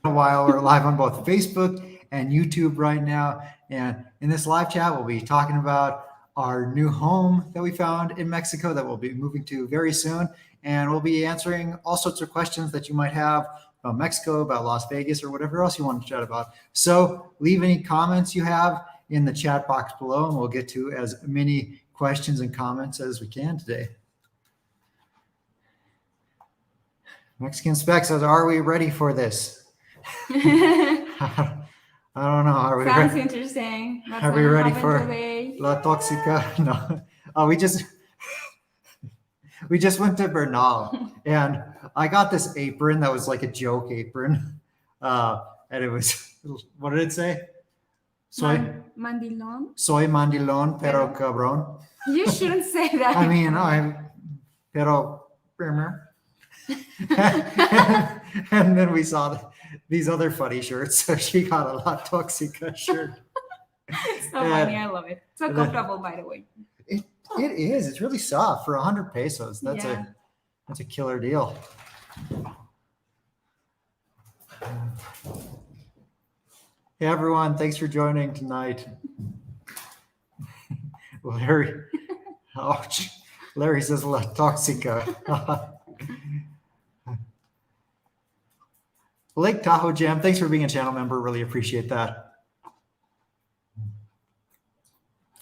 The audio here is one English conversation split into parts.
while we're live on both Facebook and YouTube right now. And in this live chat, we'll be talking about our new home that we found in Mexico that we'll be moving to very soon. And we'll be answering all sorts of questions that you might have about Mexico, about Las Vegas, or whatever else you want to chat about. So leave any comments you have in the chat box below, and we'll get to as many questions and comments as we can today. Mexican Spec says, are we ready for this? I don't know. Are we Sounds ready? interesting. Are we ready for La Toxica? No. We just went to Bernal, and I got this apron that was like a joke apron. And it was, what did it say? Mandilon? Soy mandilón, pero cabrón. You shouldn't say that. I mean, pero... and then we saw these other funny shirts. So she got a La Toxica shirt. It's so funny. I love it. So comfortable, by the way. It is. It's really soft for 100 pesos. That's a killer deal. Hey everyone, thanks for joining tonight. Larry, ouch. Larry says La Toxica. Lake Tahoe Jam, thanks for being a channel member. Really appreciate that.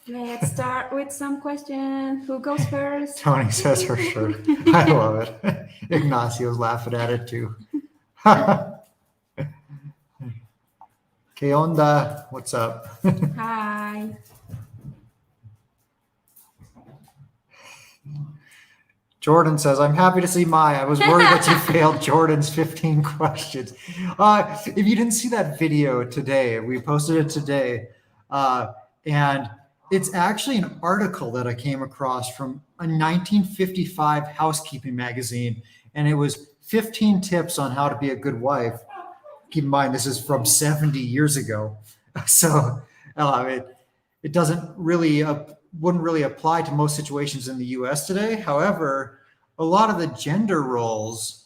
Let's start with some questions. Who goes first? Tony says her shirt. I love it. Ignacio's laughing at it too. ¿Qué onda? What's up? Hi. Jordan says, I'm happy to see Maya. I was worried that you failed Jordan's 15 questions. If you didn't see that video today, we posted it today. And it's actually an article that I came across from a 1955 housekeeping magazine. And it was 15 tips on how to be a good wife. Keep in mind, this is from 70 years ago. So it doesn't really, wouldn't really apply to most situations in the US today. However, a lot of the gender roles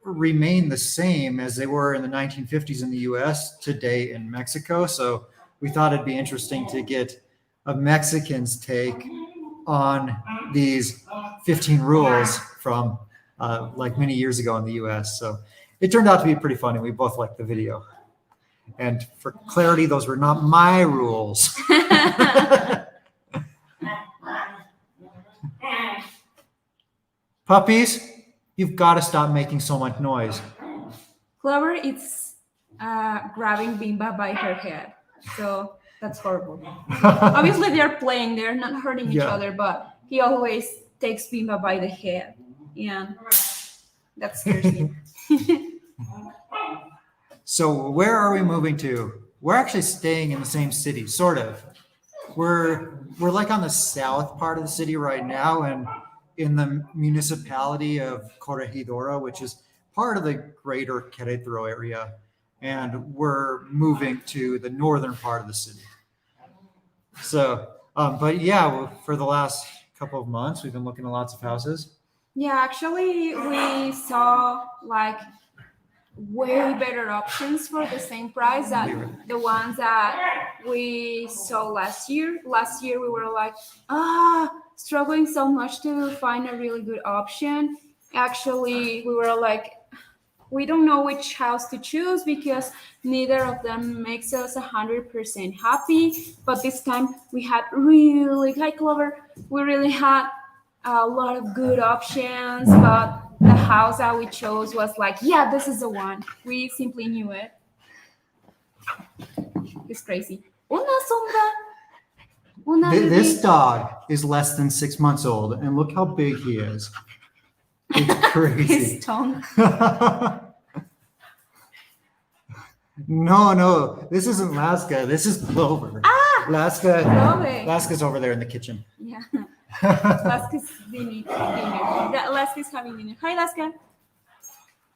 remain the same as they were in the 1950s in the US today in Mexico. So we thought it'd be interesting to get a Mexican's take on these 15 rules from like many years ago in the US. So it turned out to be pretty funny. We both liked the video. And for clarity, those were not my rules. Puppies, you've got to stop making so much noise. Clover is grabbing Bimba by her head. So that's horrible. Obviously, they're playing. They're not hurting each other, but he always takes Bimba by the head. Yeah, that scares me. So where are we moving to? We're actually staying in the same city, sort of. We're like on the south part of the city right now, and in the municipality of Corregidora, which is part of the greater Querétaro area. And we're moving to the northern part of the city. So, but yeah, for the last couple of months, we've been looking at lots of houses. Yeah, actually, we saw like way better options for the same price than the ones that we saw last year. Last year, we were like, struggling so much to find a really good option. Actually, we were like, we don't know which house to choose because neither of them makes us 100% happy. But this time we had really high Clover. We really had a lot of good options, but the house that we chose was like, yeah, this is the one. We simply knew it. It's crazy. Una sombra. This dog is less than 6 months old, and look how big he is. It's crazy. His tongue. No, this isn't Laska. This is Clover. Laska's over there in the kitchen. Yeah. Laska's dinner. Laska's having dinner. Hi, Laska.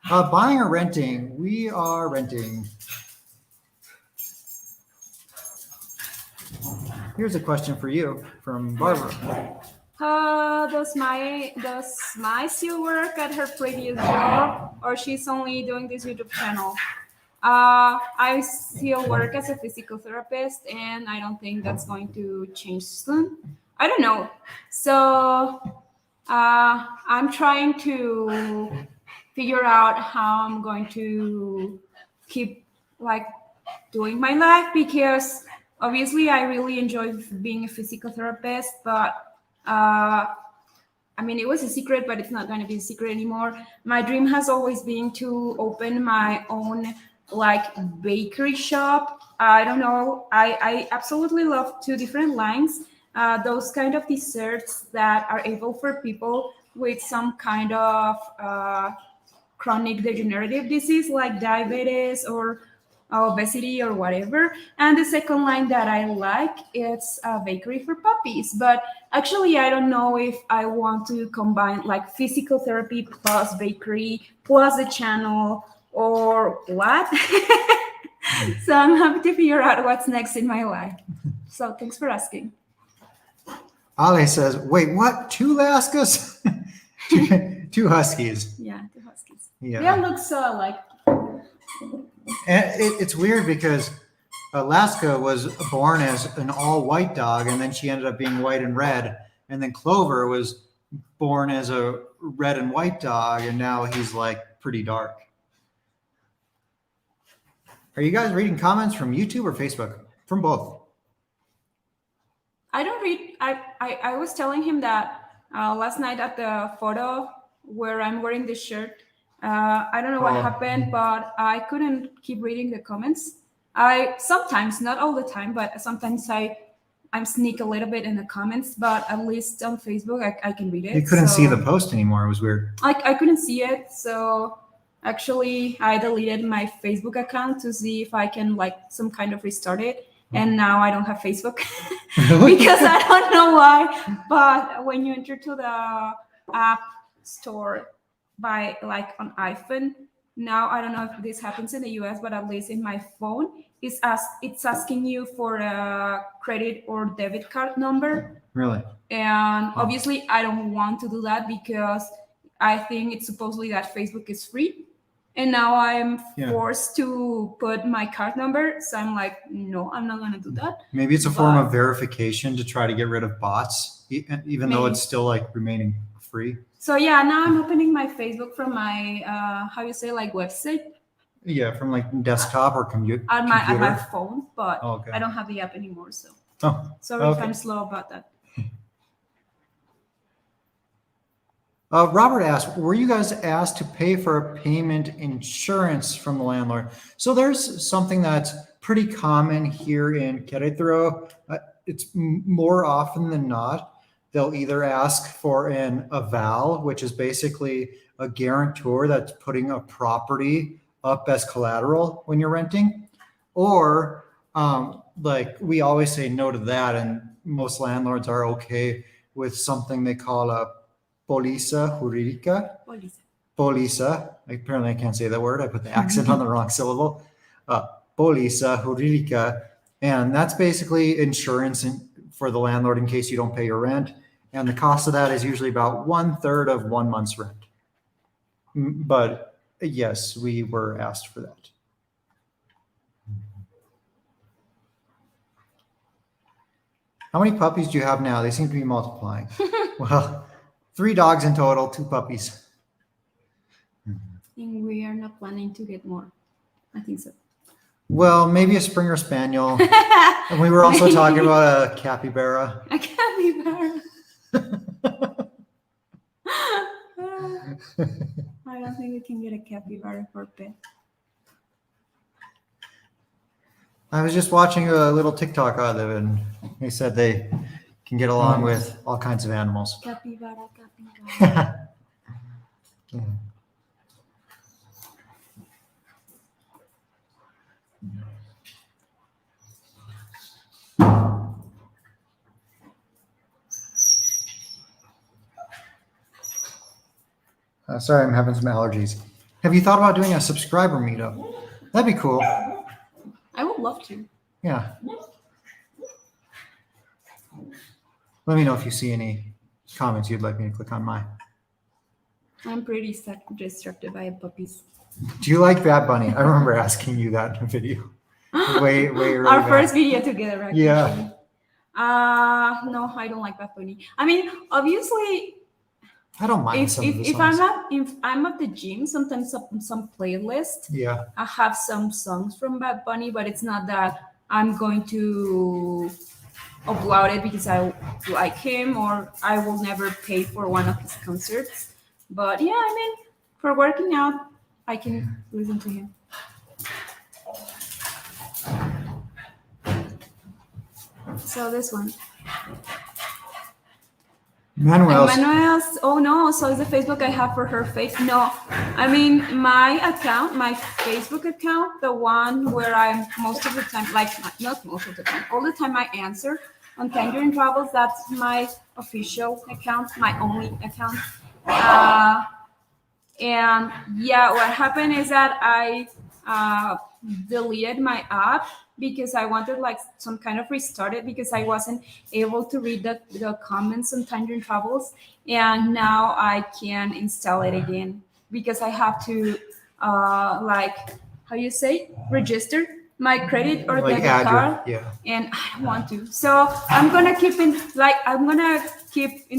Buying or renting? We are renting. Here's a question for you from Barbara. Does Mai still work at her previous job, or she's only doing this YouTube channel? I still work as a physical therapist, and I don't think that's going to change soon. I don't know. So I'm trying to figure out how I'm going to keep like doing my life, because obviously I really enjoy being a physical therapist, but I mean, it was a secret, but it's not going to be a secret anymore. My dream has always been to open my own like bakery shop. I don't know. I absolutely love two different lines. Those kind of desserts that are able for people with some kind of chronic degenerative disease like diabetes or obesity or whatever. And the second line that I like, it's a bakery for puppies. But actually, I don't know if I want to combine like physical therapy plus bakery plus the channel or what. So I'm happy to figure out what's next in my life. So thanks for asking. Ale says, wait, what? Two Laskas? two Huskies. Yeah, the huskies. Yeah. They look so alike. And it's weird because Alaska was born as an all-white dog, and then she ended up being white and red. And then Clover was born as a red and white dog, and now he's like pretty dark. Are you guys reading comments from YouTube or Facebook? From both. I don't read. I was telling him that last night at the photo where I'm wearing this shirt. I don't know what happened, but I couldn't keep reading the comments. I sometimes, not all the time, but sometimes I'm sneak a little bit in the comments. But at least on Facebook, I can read it. You couldn't see the post anymore. It was weird. I couldn't see it, so actually I deleted my Facebook account to see if I can like some kind of restart it. And now I don't have Facebook because I don't know why. But when you enter to the app store by like on iPhone, now I don't know if this happens in the US, but at least in my phone, it's asking you for a credit or debit card number. Really? And obviously I don't want to do that because I think it's supposedly that Facebook is free. And now I'm forced to put my card number. So I'm like, no, I'm not going to do that. Maybe it's a form of verification to try to get rid of bots, even though it's still like remaining free. So yeah, now I'm opening my Facebook from my, how you say, like website. Yeah, from like desktop or computer. At my phone, but okay. I don't have the app anymore. So sorry if I'm slow about that. Robert asked, were you guys asked to pay for a payment insurance from the landlord? So there's something that's pretty common here in Querétaro. It's more often than not, they'll either ask for an aval, which is basically a guarantor that's putting a property up as collateral when you're renting, or like we always say no to that, and most landlords are okay with something they call a Póliza jurídica. Póliza. Apparently I can't say that word. I put the accent on the wrong syllable. Póliza jurídica. And that's basically insurance for the landlord in case you don't pay your rent. And the cost of that is usually about 1/3 of 1 month's rent. But yes, we were asked for that. How many puppies do you have now? They seem to be multiplying. Well, 3 dogs in total, 2 puppies. And we are not planning to get more. I think so. Well, maybe a Springer Spaniel. And we were also talking about a capybara. A capybara. I don't think we can get a capybara for a pet. I was just watching a little TikTok of them, and they said they can get along with all kinds of animals. Capybara, capybara. Sorry, I'm having some allergies. Have you thought about doing a subscriber meetup? That'd be cool. I would love to. Yeah. Let me know if you see any comments you'd like me to click on mine. I'm pretty distracted by puppies. Do you like Bad Bunny? I remember asking you that in a video. Way early Our back. first video together, actually. Yeah. No, I don't like Bad Bunny. I mean, obviously, I don't mind if some of the if songs. I'm at the gym, sometimes some playlist. Yeah. I have some songs from Bad Bunny, but it's not that I'm going to upload it because I like him or I will never pay for one of his concerts. But yeah, I mean, for working out, I can listen to him. So this one. Manuel's. Manuel's, oh no, so is the Facebook I have for her face? No, I mean my account, my Facebook account, the one where I'm most of the time, like not most of the time, all the time I answer on Tangerine Travels. That's my official account, my only account. And yeah, what happened is that I deleted my app because I wanted like some kind of restart it because I wasn't able to read the comments on Tangerine Travels, and now I can install it again because I have to like how you say register my credit or Like debit add card, your, yeah. and I don't want to. So I'm gonna keep in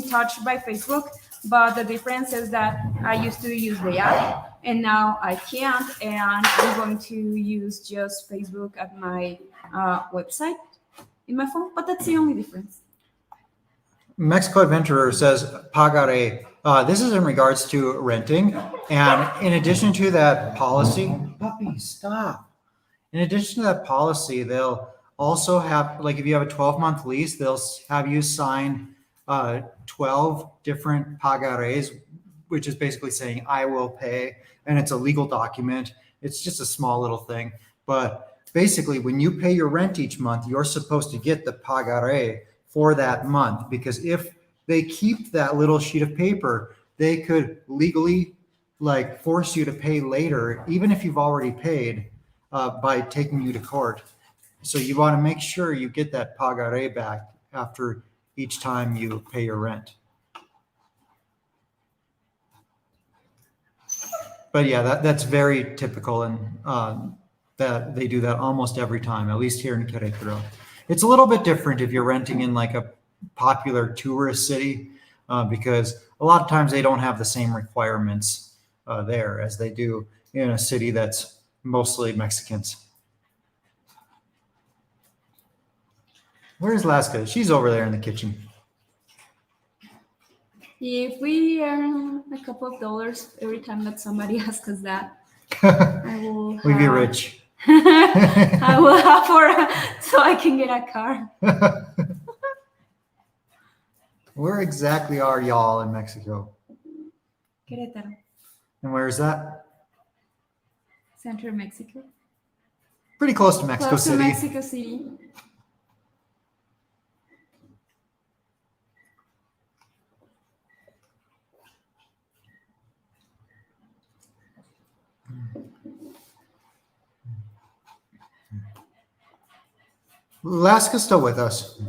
touch by Facebook, but the difference is that I used to use the app and now I can't, and I'm going to use just Facebook at my website in my phone, but that's the only difference. Mexico Adventurer says pagaré. This is in regards to renting, and in addition to that policy, puppy, stop. In addition to that policy, they'll also have, like, if you have a 12-month lease, they'll have you sign 12 different pagarés, which is basically saying I will pay, and it's a legal document. It's just a small little thing, but basically, when you pay your rent each month, you're supposed to get the pagaré for that month, because if they keep that little sheet of paper, they could legally like force you to pay later, even if you've already paid, by taking you to court. So you want to make sure you get that pagaré back after each time you pay your rent. But yeah, that's very typical, and that they do that almost every time, at least here in Querétaro. It's a little bit different if you're renting in like a popular tourist city, because a lot of times they don't have the same requirements there as they do in a city that's mostly Mexicans. Where's Laska? She's over there in the kitchen. If we earn a couple of dollars every time that somebody asks us that, I will We'd be rich. I will have so I can get a car. Where exactly are y'all in Mexico? Querétaro, And where is that? Central Mexico. Pretty close to Mexico Close to City. Mexico City. Laska's still with us.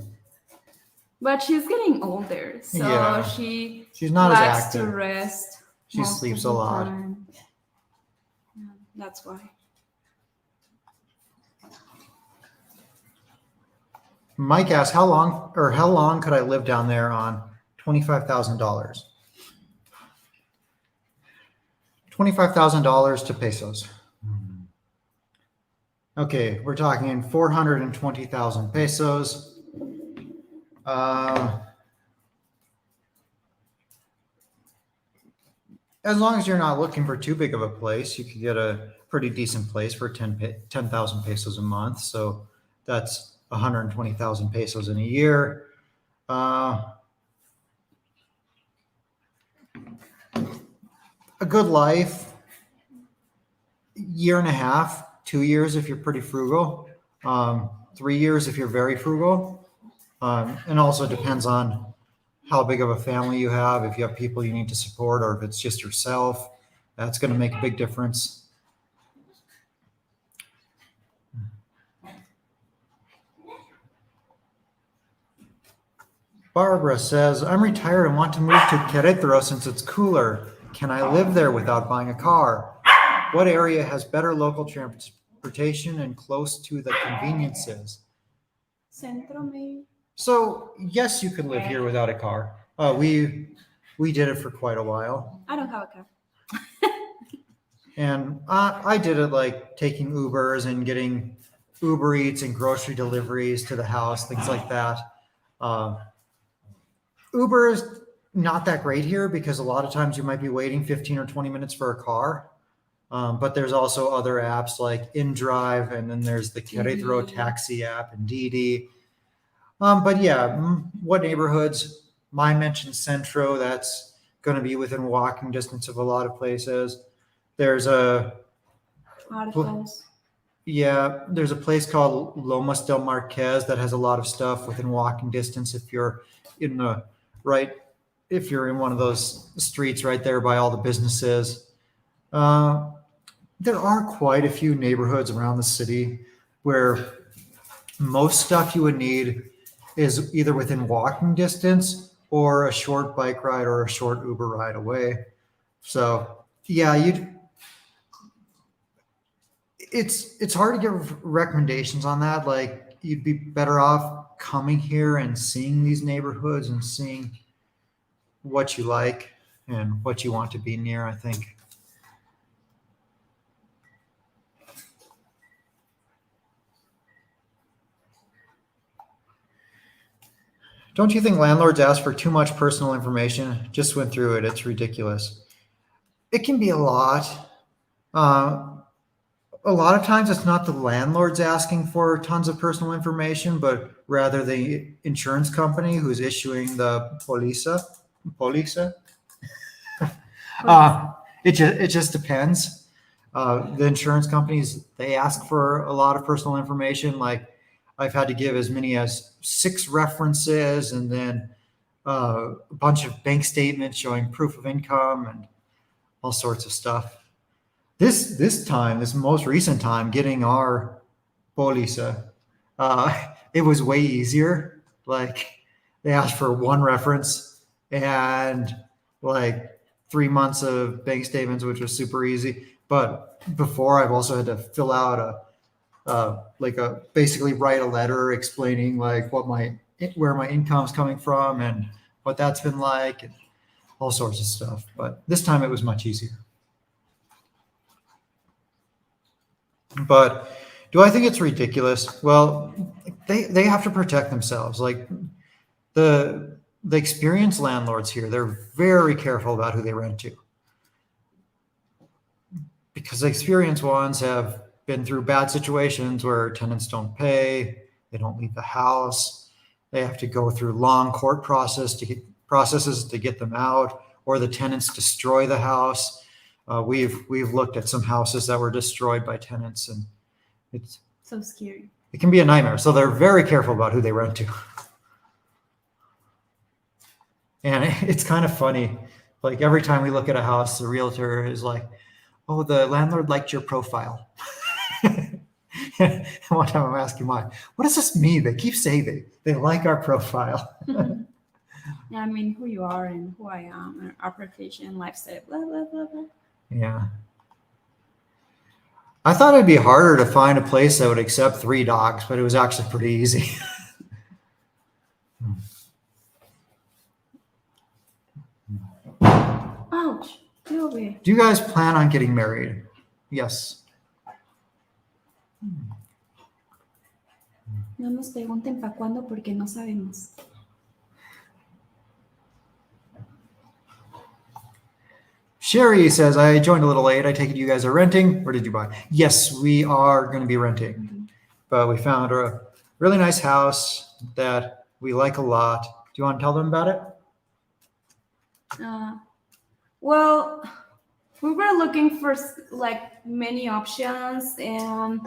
But she's getting older, so Yeah. she's not as likes active. to rest. She most sleeps of a the lot. time. Yeah, that's why. Mike asked, how long could I live down there on $25,000? $25,000 to pesos. Okay, we're talking 420,000 pesos. As long as you're not looking for too big of a place, you could get a pretty decent place for 10,000 pesos a month. So that's 120,000 pesos in a year. A good life, year and a half, 2 years if you're pretty frugal, 3 years if you're very frugal. And also depends on how big of a family you have, if you have people you need to support, or if it's just yourself. That's going to make a big difference. Barbara says, I'm retired and want to move to Querétaro since it's cooler. Can I live there without buying a car? What area has better local transportation and close to the conveniences? Centro, maybe. So yes, you can live here without a car. We did it for quite a while, I don't have a car. and I did it like taking Ubers and getting Uber Eats and grocery deliveries to the house, things like that. Uh, Uber is not that great here because a lot of times you might be waiting 15 or 20 minutes for a car. But there's also other apps like InDrive, and then there's the Querétaro taxi app and Didi. But yeah, what neighborhoods? Mine mentioned Centro. That's going to be within walking distance of a lot of places. There's a Arcos. yeah, there's a place called Lomas del Marquez that has a lot of stuff within walking distance if you're in the right, if you're in one of those streets right there by all the businesses. Uh, there are quite a few neighborhoods around the city where most stuff you would need is either within walking distance or a short bike ride or a short Uber ride away. So yeah, it's hard to give recommendations on that. Like you'd be better off coming here and seeing these neighborhoods and seeing what you like and what you want to be near, I think. Don't you think landlords ask for too much personal information? Just went through it. It's ridiculous. It can be a lot. A lot of times it's not the landlords asking for tons of personal information, but rather the insurance company who's issuing the polisa. Polisa. It just depends. The insurance companies, they ask for a lot of personal information. Like I've had to give as many as 6 references and then a bunch of bank statements showing proof of income and all sorts of stuff. This most recent time, getting our polisa, it was way easier. Like they asked for 1 reference and like 3 months of bank statements, which was super easy. But before, I've also had to fill out basically write a letter explaining like where my income's coming from and what that's been like and all sorts of stuff. But this time it was much easier. But do I think it's ridiculous? Well, they have to protect themselves. Like the experienced landlords here, they're very careful about who they rent to. Because the experienced ones have been through bad situations where tenants don't pay, they don't leave the house, they have to go through long court processes to get them out, or the tenants destroy the house. We've looked at some houses that were destroyed by tenants, and it's so scary. It can be a nightmare. So they're very careful about who they rent to. And it's kind of funny. Like every time we look at a house, the realtor is like, "Oh, the landlord liked your profile." One time I'm asking why. What does this mean? They keep saying they like our profile. Yeah, I mean who you are and who I am, and our profession, lifestyle, blah blah blah blah. Yeah. I thought it'd be harder to find a place that would accept 3 dogs, but it was actually pretty easy. Ouch. Do you guys plan on getting married? Yes. No nos pregunten para cuándo porque no sabemos. Sherry says, I joined a little late. I take it you guys are renting. Where did you buy? Yes, we are going to be renting. Mm-hmm. But we found a really nice house that we like a lot. Do you want to tell them about it? Well, we were looking for like many options, and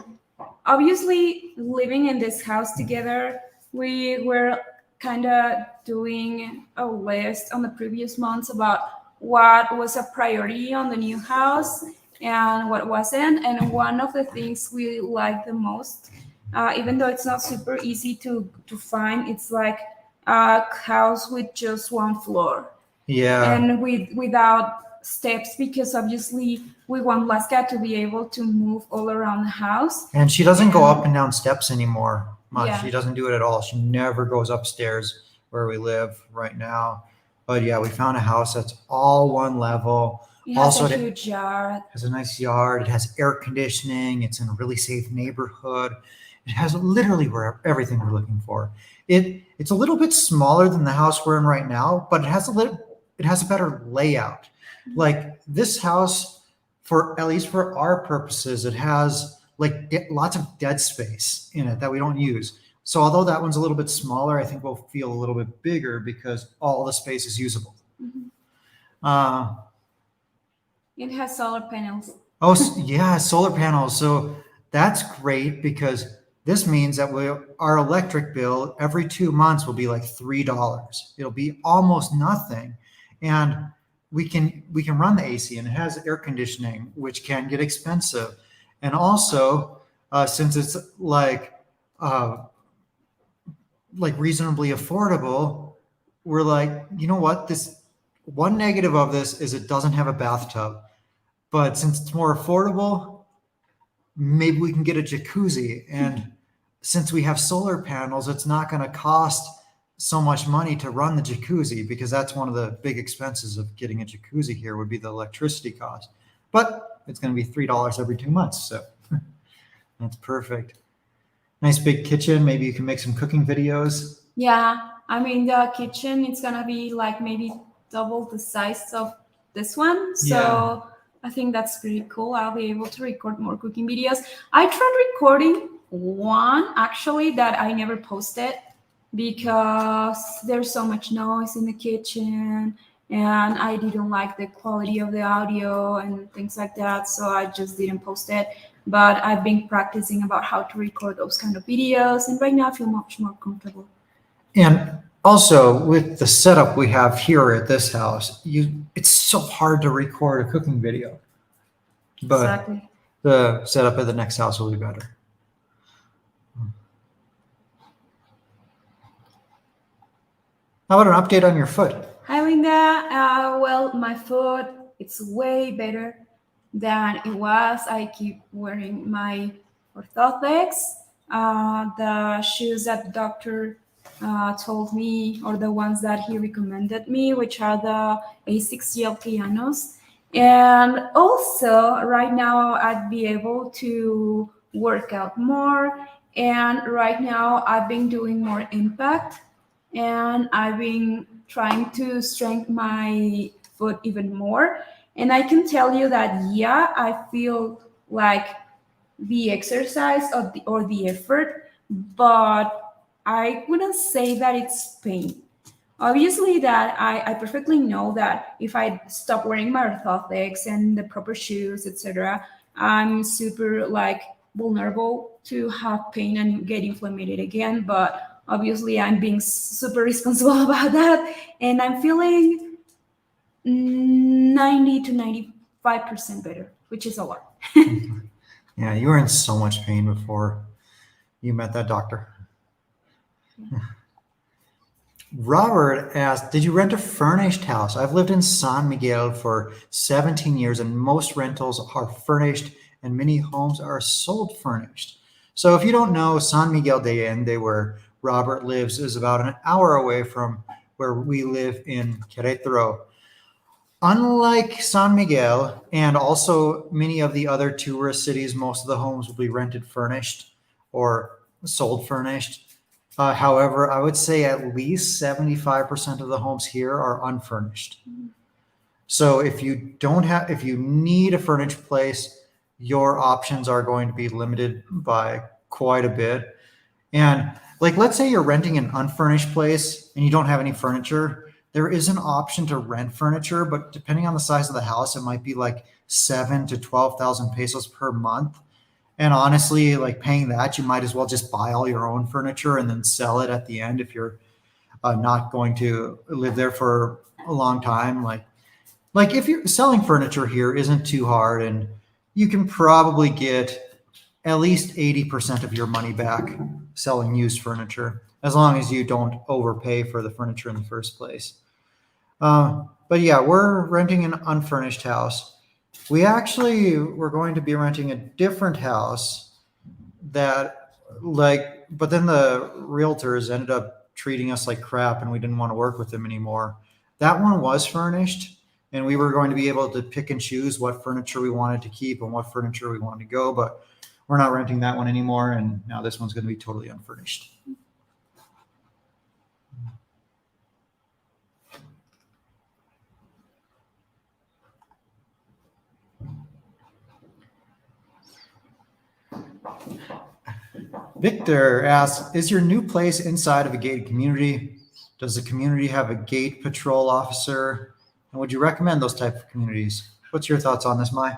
obviously living in this house together, we were kind of doing a list on the previous months about what was a priority on the new house and what wasn't. And one of the things we like the most, even though it's not super easy to find, it's like a house with just 1 floor. Yeah. And without steps because obviously we want Laska to be able to move all around the house. And she doesn't go up and down steps anymore much. Yeah. She doesn't do it at all. She never goes upstairs where we live right now. But yeah, we found a house that's all one level. It has Also, a huge yard. It has a nice yard. It has air conditioning. It's in a really safe neighborhood. It has literally everything we're looking for. It's a little bit smaller than the house we're in right now, but it has a better layout. Like this house, at least for our purposes, it has like lots of dead space in it that we don't use. So although that one's a little bit smaller, I think we'll feel a little bit bigger because all the space is usable. It has solar panels. Oh, yeah, solar panels. So that's great because this means that our electric bill every 2 months will be like $3. It'll be almost nothing. And we can run the AC, and it has air conditioning, which can get expensive. And also, since it's like reasonably affordable, we're like, you know what? This one negative of this is it doesn't have a bathtub. But since it's more affordable, maybe we can get a jacuzzi. And since we have solar panels, it's not going to cost so much money to run the jacuzzi, because that's one of the big expenses of getting a jacuzzi here would be the electricity cost. But it's going to be $3 every 2 months. So that's perfect. Nice big kitchen. Maybe you can make some cooking videos. Yeah. I mean, the kitchen, it's going to be like maybe double the size of this one. So yeah. I think that's pretty cool. I'll be able to record more cooking videos. I tried recording one actually that I never posted because there's so much noise in the kitchen and I didn't like the quality of the audio and things like that. So I just didn't post it. But I've been practicing about how to record those kind of videos. And right now I feel much more comfortable. And also with the setup we have here at this house, it's so hard to record a cooking video. But exactly. The setup at the next house will be better. How about an update on your foot? Hi, Linda. Well, my foot, it's way better than it was. I keep wearing my orthotics. The shoes that the doctor told me, or the ones that he recommended me, which are the A6 gel pianos. And also, right now, I'd be able to work out more. And right now, I've been doing more impact. And I've been trying to strengthen my foot even more. And I can tell you that, yeah, I feel like the exercise or the effort, but I wouldn't say that it's pain. Obviously, that I perfectly know that if I stop wearing my orthotics and the proper shoes, etc., I'm super vulnerable to have pain and get inflamed again. But obviously, I'm being super responsible about that, and I'm feeling 90 to 95% better, which is a lot. Yeah, you were in so much pain before you met that doctor. Yeah. Robert asked, did you rent a furnished house? I've lived in San Miguel for 17 years, and most rentals are furnished, and many homes are sold furnished. So if you don't know, San Miguel de Allende, where Robert lives, is about an hour away from where we live in Querétaro. Unlike San Miguel and also many of the other tourist cities, most of the homes will be rented furnished or sold furnished. However, I would say at least 75% of the homes here are unfurnished. Mm-hmm. So if you need a furnished place, your options are going to be limited by quite a bit. And let's say you're renting an unfurnished place and you don't have any furniture. There is an option to rent furniture, but depending on the size of the house, it might be like 7,000 to 12,000 pesos per month. And honestly, paying that, you might as well just buy all your own furniture and then sell it at the end if you're not going to live there for a long time. Like if you're selling furniture here isn't too hard, and you can probably get at least 80% of your money back selling used furniture, as long as you don't overpay for the furniture in the first place. But yeah, we're renting an unfurnished house. We actually were going to be renting a different house that, like, but then the realtors ended up treating us like crap and we didn't want to work with them anymore. That one was furnished and we were going to be able to pick and choose what furniture we wanted to keep and what furniture we wanted to go, but we're not renting that one anymore. And now this one's going to be totally unfurnished. Victor asks, is your new place inside of a gated community? Does the community have a gate patrol officer? And would you recommend those type of communities? What's your thoughts on this, Mai?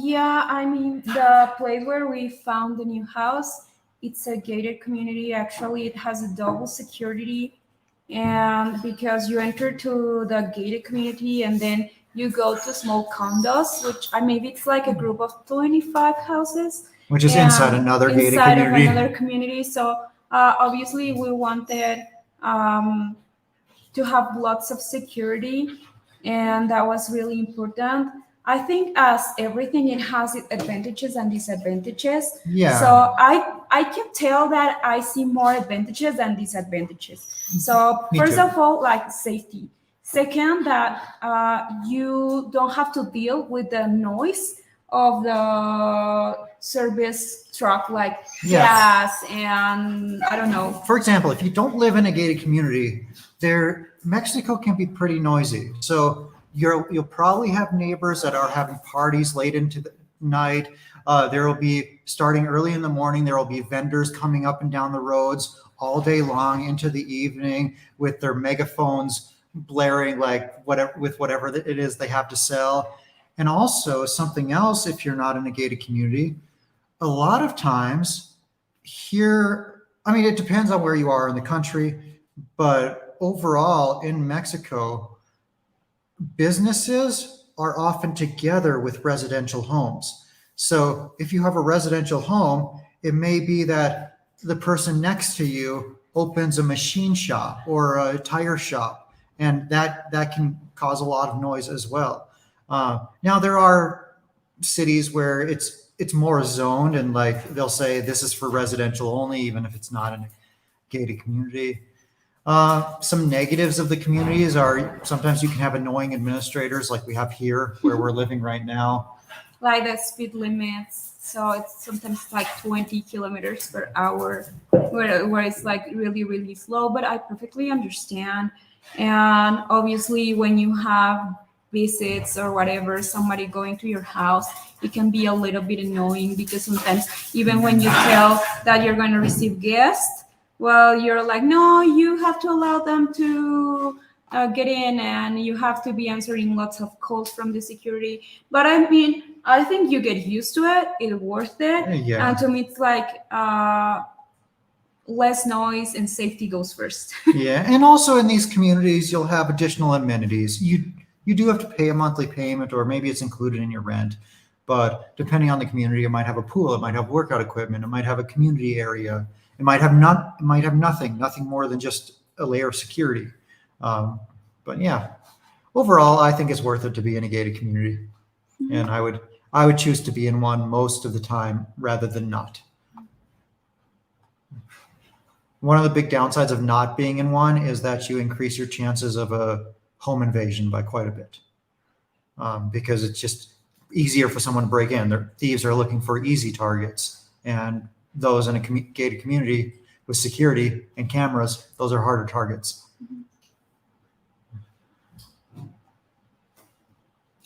Yeah, I mean, the place where we found the new house, it's a gated community. Actually, it has a double security. And because you enter to the gated community and then you go to small condos, which maybe it's like a group of 25 houses. Which is inside another gated Inside of community. another community. So obviously, we wanted to have lots of security, and that was really important. I think as everything, it has its advantages and disadvantages. Yeah. So I can tell that I see more advantages than disadvantages. So Me first too. of all, like safety. Second, that you don't have to deal with the noise of the service truck, like Yeah. gas and I don't know. For example, if you don't live in a gated community, Mexico can be pretty noisy. So you'll probably have neighbors that are having parties late into the night. There will be, starting early in the morning, there will be vendors coming up and down the roads all day long into the evening with their megaphones blaring, like whatever it is they have to sell. And also something else, if you're not in a gated community, a lot of times here, I mean, it depends on where you are in the country, but overall in Mexico, businesses are often together with residential homes. So if you have a residential home, it may be that the person next to you opens a machine shop or a tire shop, and that can cause a lot of noise as well. Now there are cities where it's more zoned and like they'll say this is for residential only, even if it's not in a gated community. Some negatives of the communities are sometimes you can have annoying administrators like we have here where we're living right now. Like the speed limits. So it's sometimes like 20 kilometers per hour, where it's like really, really slow. But I perfectly understand. And obviously, when you have visits or whatever, somebody going to your house, it can be a little bit annoying because sometimes, even when you tell that you're going to receive guests, well, you're like, no, you have to allow them to get in, and you have to be answering lots of calls from the security. But I mean, I think you get used to it. It's worth it. Yeah. And to me, it's like less noise and safety goes first. Yeah, and also in these communities, you'll have additional amenities. You do have to pay a monthly payment, or maybe it's included in your rent. But depending on the community, it might have a pool, it might have workout equipment, it might have a community area, it might have nothing more than just a layer of security. But yeah, overall, I think it's worth it to be in a gated community, and I would choose to be in one most of the time rather than not. One of the big downsides of not being in one is that you increase your chances of a home invasion by quite a bit, because it's just easier for someone to break in. Their thieves are looking for easy targets, and those in a gated community with security and cameras, those are harder targets.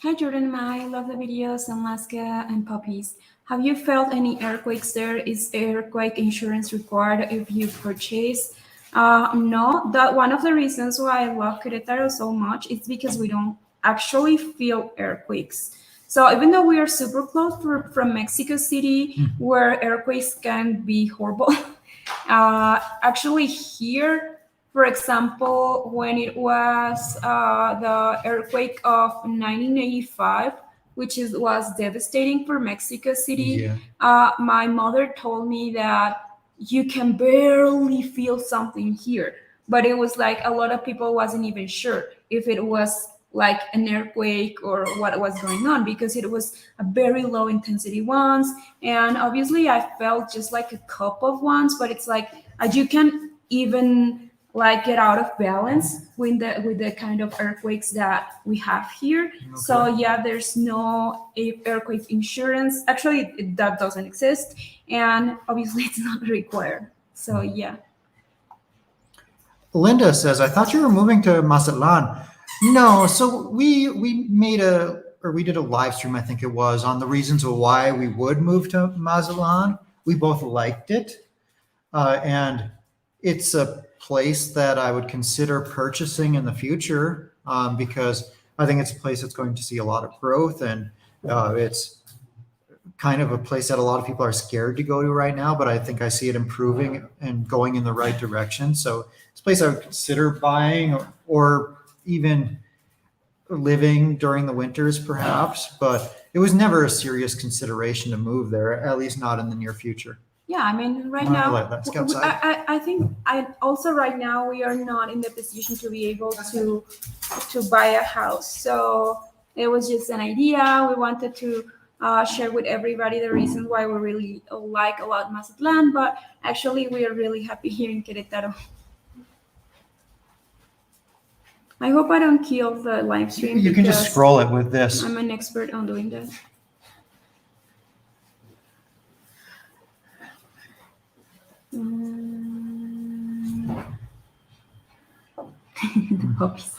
Hi, Jordan. I love the videos on Alaska and puppies. Have you felt any earthquakes there? Is earthquake insurance required if you purchase? No, that one of the reasons why I love Querétaro so much is because we don't actually feel earthquakes. So even though we are super close from Mexico City, where earthquakes can be horrible, actually here, for example, when it was the earthquake of 1985, which was devastating for Mexico City, my mother told me that you can barely feel something here. But it was like a lot of people wasn't even sure. if it was like an earthquake or what was going on, because it was a very low intensity ones. And obviously I felt just like a couple of ones, but it's like you can even like get out of balance with the kind of earthquakes that we have here. Okay. So yeah, there's no earthquake insurance. Actually, that doesn't exist, and obviously it's not required. So yeah. Linda says, I thought you were moving to Mazatlan. No, so we did a live stream, I think it was, on the reasons of why we would move to Mazatlan. We both liked it. And it's a place that I would consider purchasing in the future, because I think it's a place that's going to see a lot of growth, and it's kind of a place that a lot of people are scared to go to right now, but I think I see it improving and going in the right direction. So it's a place I would consider buying, or even living during the winters perhaps, but it was never a serious consideration to move there, at least not in the near future. Yeah, I mean, right Wanna now, let that go outside? I think also right now we are not in the position to be able to buy a house. So it was just an idea. We wanted to share with everybody the reasons why we really like a lot Mazatlan, but actually we are really happy here in Querétaro. I hope I don't kill the live stream. You can just because scroll it with this. I'm an expert on doing that. The puppies.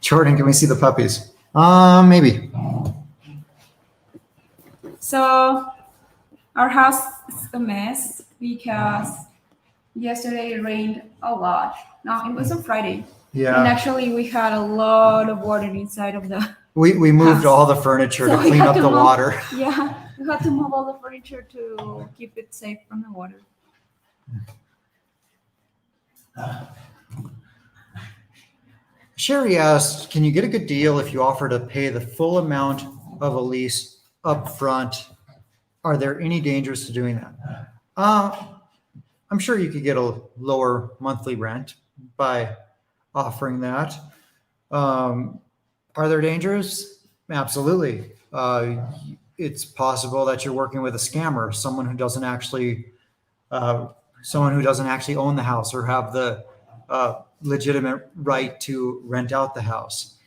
Jordan, can we see the puppies? Maybe. So our house is a mess because yesterday it rained a lot. No, it was on Friday. And Yeah. actually we had a lot of water inside of the We moved house. all the furniture So to we clean had up to the move- water. Yeah, we had to move all the furniture to keep it safe from the water. Sherry asked, can you get a good deal if you offer to pay the full amount of a lease up front? Are there any dangers to doing that? I'm sure you could get a lower monthly rent by offering that. Are there dangers? Absolutely. It's possible that you're working with a scammer, someone who doesn't actually own the house or have the legitimate right to rent out the house.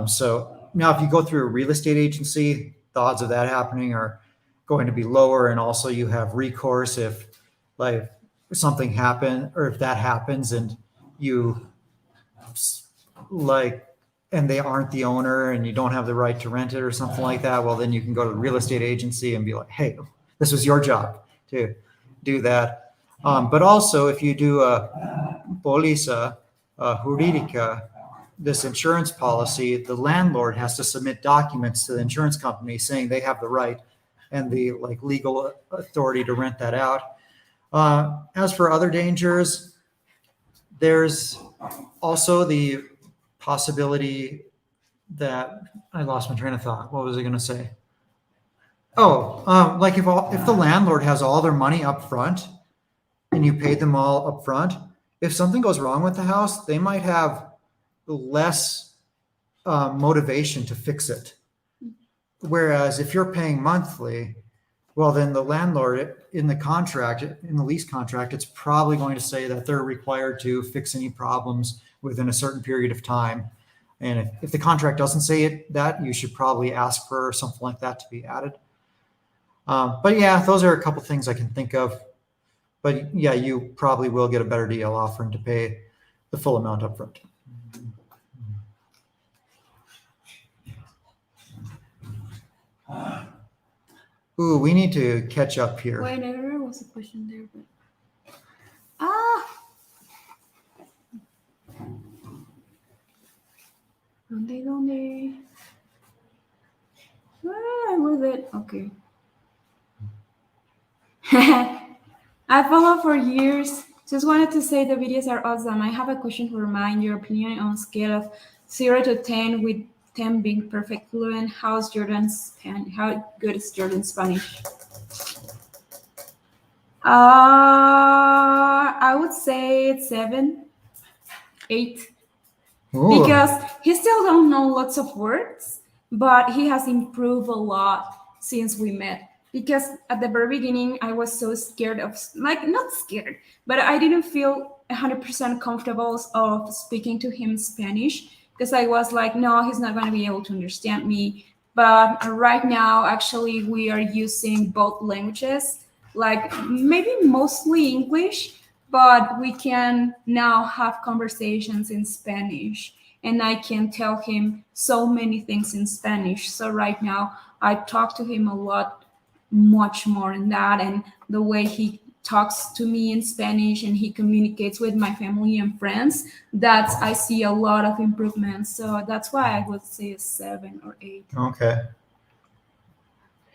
So now if you go through a real estate agency, the odds of that happening are going to be lower. And also you have recourse if like something happens, or if that happens and you and they aren't the owner and you don't have the right to rent it or something like that, well, then you can go to the real estate agency and be like, hey, this was your job to do that. But also if you do a póliza jurídica, this insurance policy, the landlord has to submit documents to the insurance company saying they have the right and the legal authority to rent that out. As for other dangers, there's also the possibility that I lost my train of thought. What was I going to say? Oh, like if the landlord has all their money up front and you paid them all up front, if something goes wrong with the house, they might have less motivation to fix it. Whereas if you're paying monthly, well, then the landlord in the lease contract, it's probably going to say that they're required to fix any problems within a certain period of time. And if the contract doesn't say that, you should probably ask for something like that to be added. But yeah, those are a couple things I can think of. But yeah, you probably will get a better deal offering to pay the full amount up front. Ooh, we need to catch up here. Wait, there was a question there, but ¿Dónde? Where was it? Okay. I follow for years. Just wanted to say the videos are awesome. I have a question for mine. Your opinion on scale of 0 to 10, with 10 being perfect fluent. How's Jordan's and how good is Jordan's Spanish? I would say it's 7, 8. Ooh. because he still don't know lots of words, but he has improved a lot since we met. Because at the very beginning, I was so scared of, like, not scared, but I didn't feel 100% comfortable of speaking to him Spanish because I was like, no, he's not going to be able to understand me. But right now, actually, we are using both languages, like maybe mostly English, but we can now have conversations in Spanish. And I can tell him so many things in Spanish. So right now, I talk to him a lot, much more in that. And the way he talks to me in Spanish and he communicates with my family and friends, that's, I see a lot of improvements. So that's why I would say a 7 or 8. Okay.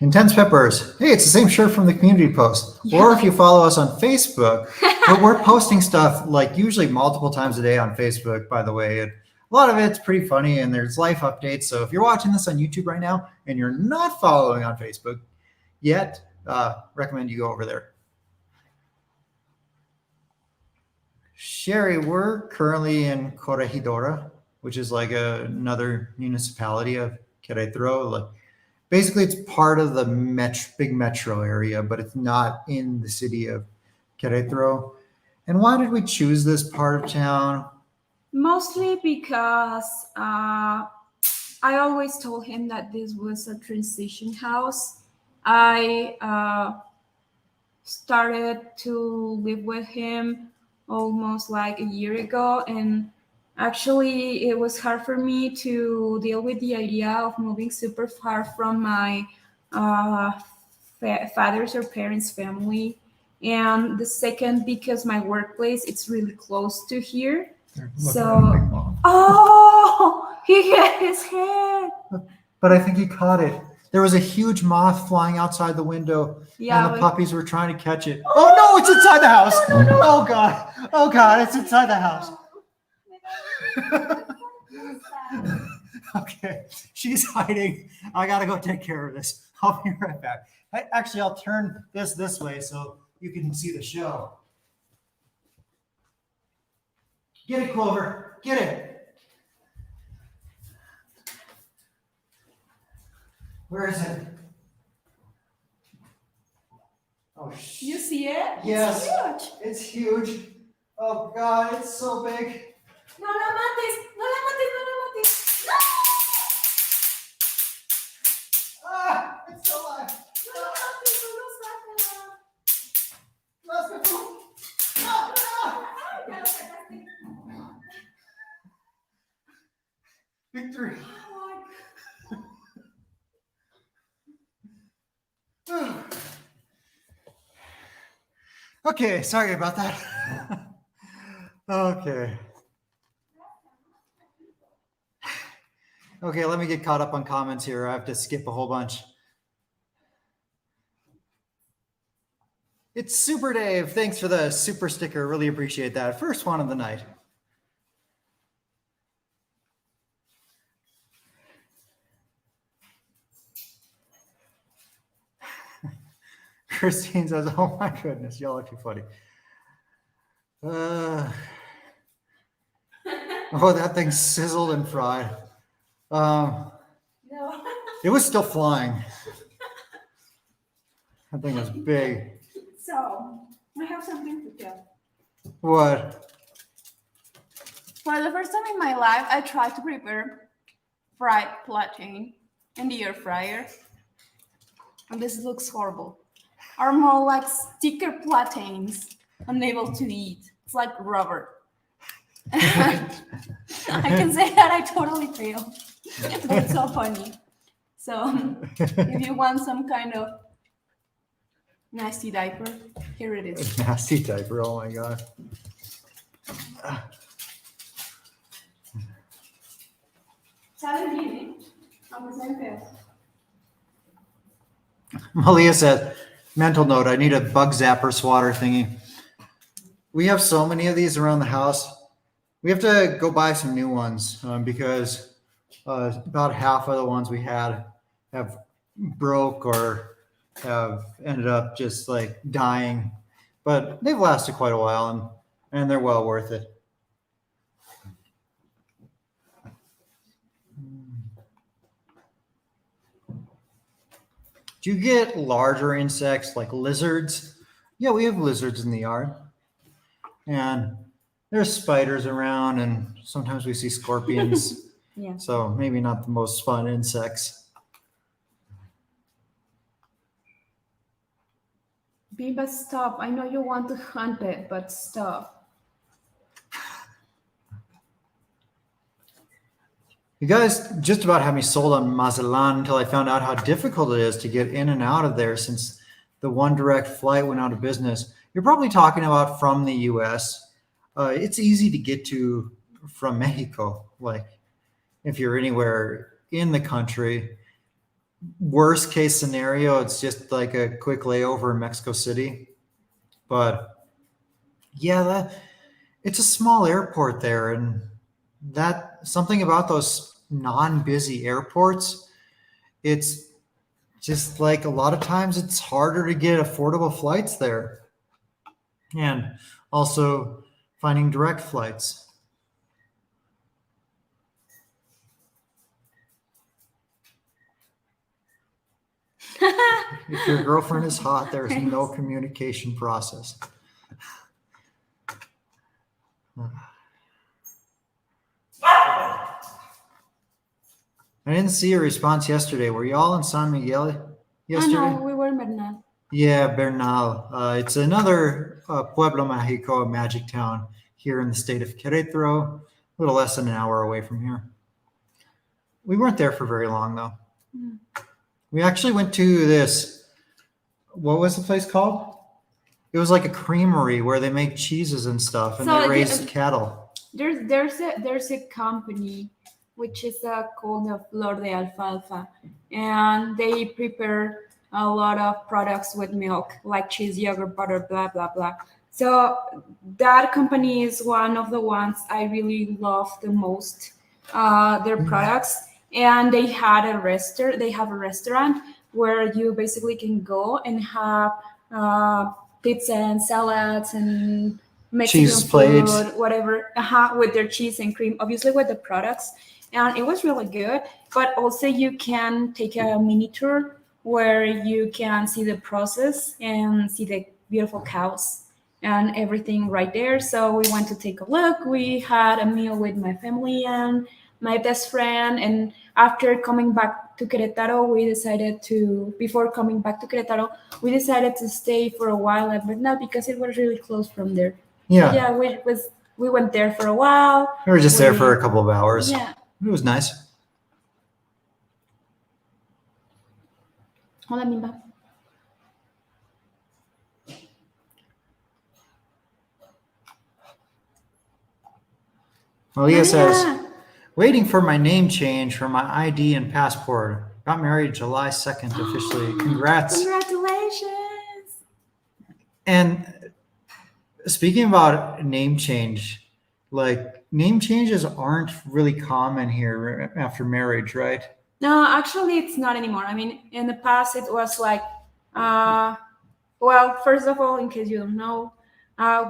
Intense Peppers. Hey, it's the same shirt from the community post. Yeah. Or if you follow us on Facebook, but we're posting stuff like usually multiple times a day on Facebook, by the way. And a lot of it's pretty funny and there's life updates. So if you're watching this on YouTube right now and you're not following on Facebook yet, recommend you go over there. Sherry, we're currently in Corregidora, which is like another municipality of Querétaro. Like, basically, it's part of the big metro area, but it's not in the city of Querétaro. And why did we choose this part of town? Mostly because I always told him that this was a transition house. I started to live with him almost like a year ago, and actually it was hard for me to deal with the idea of moving super far from my uh, father's or parents' family. And the second, because my workplace, it's really close to here. So, oh, he hit his head. But I think he caught it. There was a huge moth flying outside the window, Yeah, and the but- puppies were trying to catch it. Oh no, it's inside the house! Oh god! Oh god, it's inside the house. Okay, she's hiding. I gotta go take care of this. I'll be right back. Actually, I'll turn this way so you can see the show. Get it, Clover. Get it. Where is it? Oh, You see it? Yes. It's huge. It's huge. Oh God, it's so big. No la mates. No la mates. No la mates. No! Ah, it's still alive. No la mates. Solo sácala. Let's go. No, no. Ay, ya lo sacaste. Victory. Oh, Okay, sorry about that. Okay. Okay, let me get caught up on comments here. I have to skip a whole bunch. It's Super Dave. Thanks for the super sticker. Really appreciate that. First one of the night. Christine says, oh my goodness, y'all are too funny. Oh, that thing sizzled and fried. no. It was still flying. That thing was big. So, I have something to tell. What? For the first time in my life, I tried to prepare fried plantain in the air fryer. And this looks horrible. Are more like sticker plantains, unable to eat. It's like rubber. I can say that I totally failed. It's so funny. So if you want some kind of nasty diaper, here it is. Nasty diaper, oh my God. Saben bien, ¿eh? Aunque sean feos. Malia said, mental note, I need a bug zapper swatter thingy. We have so many of these around the house. We have to go buy some new ones because about half of the ones we had have broke or have ended up just like dying. But they've lasted quite a while and they're well worth it. Do you get larger insects like lizards? Yeah, we have lizards in the yard. And there's spiders around, and sometimes we see scorpions. Yeah. So maybe not the most fun insects. Bimba, stop. I know you want to hunt it, but stop. You guys just about had me sold on Mazatlan until I found out how difficult it is to get in and out of there since the one direct flight went out of business. You're probably talking about from the US. It's easy to get to from Mexico. Like if you're anywhere in the country, worst case scenario, it's just like a quick layover in Mexico City. But yeah, it's a small airport there, and that something about those non-busy airports, it's just like a lot of times it's harder to get affordable flights there, and also finding direct flights. If your girlfriend is hot, there's no communication process. I didn't see a response yesterday. Were y'all in San Miguel yesterday? Oh, no, we were in Bernal. Yeah, Bernal. It's another Pueblo Mágico, a magic town here in the state of Querétaro, a little less than an hour away from here. We weren't there for very long, though. Mm. We actually went to this, what was the place called? It was like a creamery where they make cheeses and stuff, and So, they raise cattle. There's a company which is called the Flor de Alfalfa, and they prepare a lot of products with milk, like cheese, yogurt, butter, blah blah blah. So that company is one of the ones I really love the most. Their products, and they have a restaurant where you basically can go and have pizza and salads and Mexican Cheese food, plates. whatever, with their cheese and cream, obviously with the products. And it was really good. But also you can take a mini tour where you can see the process and see the beautiful cows and everything right there. So we went to take a look. We had a meal with my family and my best friend. And after coming back to Querétaro, before coming back to Querétaro, we decided to stay for a while at Bernal because it was really close from there. Yeah. So yeah, we went there for a while. We were just there for a couple of hours. Yeah. It was nice. Hola, Mimba. Malia says, waiting for my name change for my ID and passport. Got married July 2nd officially. Congrats. Congratulations. And speaking about name change, like name changes aren't really common here after marriage, right? No, actually, it's not anymore. I mean, in the past, it was like, well, first of all, in case you don't know,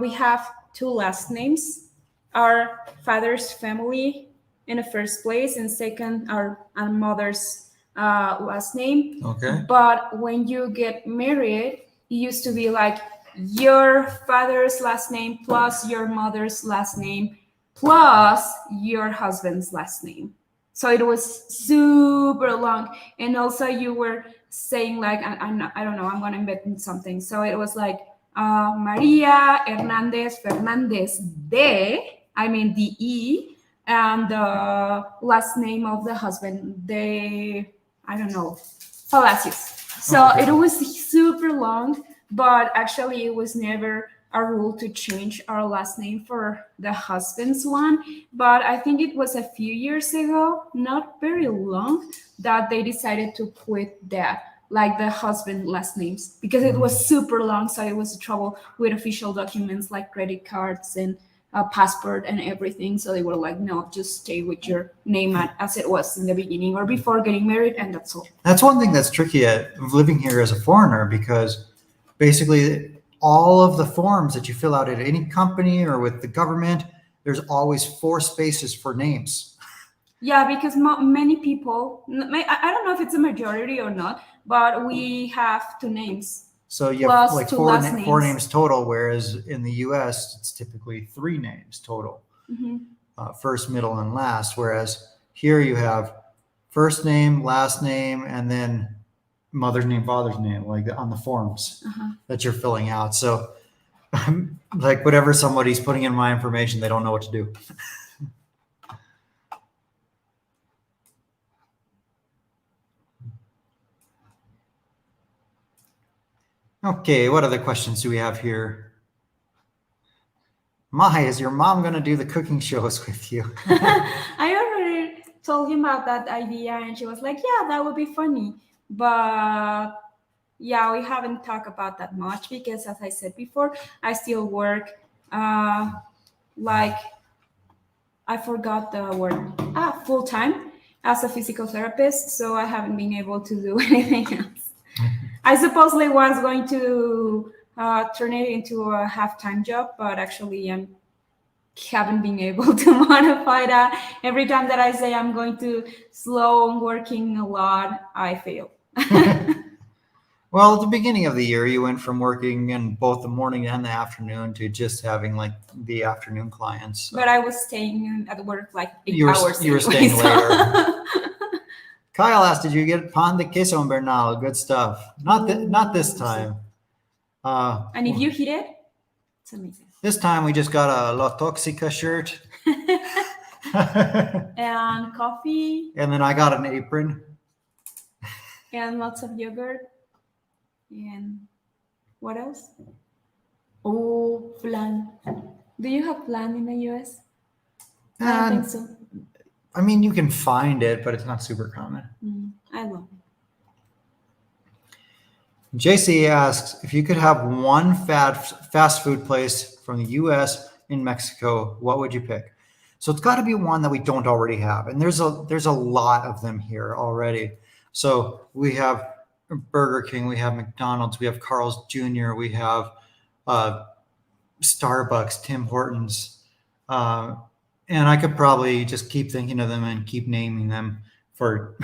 we have two last names. Our father's family in the first place, and second, our mother's last name. Okay. But when you get married, it used to be like your father's last name plus your mother's last name plus your husband's last name. So it was super long. And also you were saying like, I don't know, I'm going to invent something. So it was like Maria Hernandez Fernandez the E, and the last name of the husband, Palacios. So Okay. it was super long, but actually it was never a rule to change our last name for the husband's one. But I think it was a few years ago, not very long, that they decided to quit that, like the husband last names, because it was super long. So it was trouble with official documents like credit cards and a passport and everything. So they were like, no, just stay with your name as it was in the beginning or before getting married, and that's all. That's one thing that's tricky at living here as a foreigner, because basically all of the forms that you fill out at any company or with the government, there's always 4 spaces for names. Yeah, because many people, I don't know if it's a majority or not, but we have 2 names. So you have Plus like 2 four last four names. names total, whereas in the U.S. it's typically 3 names total, first, middle, and last. Whereas here you have first name, last name, and then mother's name, father's name, like on the forms that you're filling out. So, like whatever somebody's putting in my information, they don't know what to do. Okay, what other questions do we have here? Mai, is your mom going to do the cooking shows with you? I already told him about that idea, and she was like, yeah, that would be funny. But yeah, we haven't talked about that much because, as I said before, I still work like, I forgot the word, full time as a physical therapist. So I haven't been able to do anything else. I supposedly was going to turn it into a half-time job, but actually I haven't been able to modify that. Every time that I say I'm going to slow on working a lot, I fail. Well, at the beginning of the year, you went from working in both the morning and the afternoon to just having like the afternoon clients. So. But I was staying at work like 8 hours. You were staying later. Kyle asked, "Did you get pan de queso Bernal? Good stuff. Not this time. And if you hit it, it's amazing. This time we just got a La Toxica shirt. And coffee. And then I got an apron. And lots of yogurt. And what else? Oh, flan. Do you have flan in the US? I don't think so. I mean, you can find it, but it's not super common. I love it. JC asks, if you could have one fast food place from the US in Mexico, what would you pick? So it's got to be one that we don't already have. And there's a lot of them here already. So we have Burger King, we have McDonald's, we have Carl's Jr., we have Starbucks, Tim Hortons, and I could probably just keep thinking of them and keep naming them for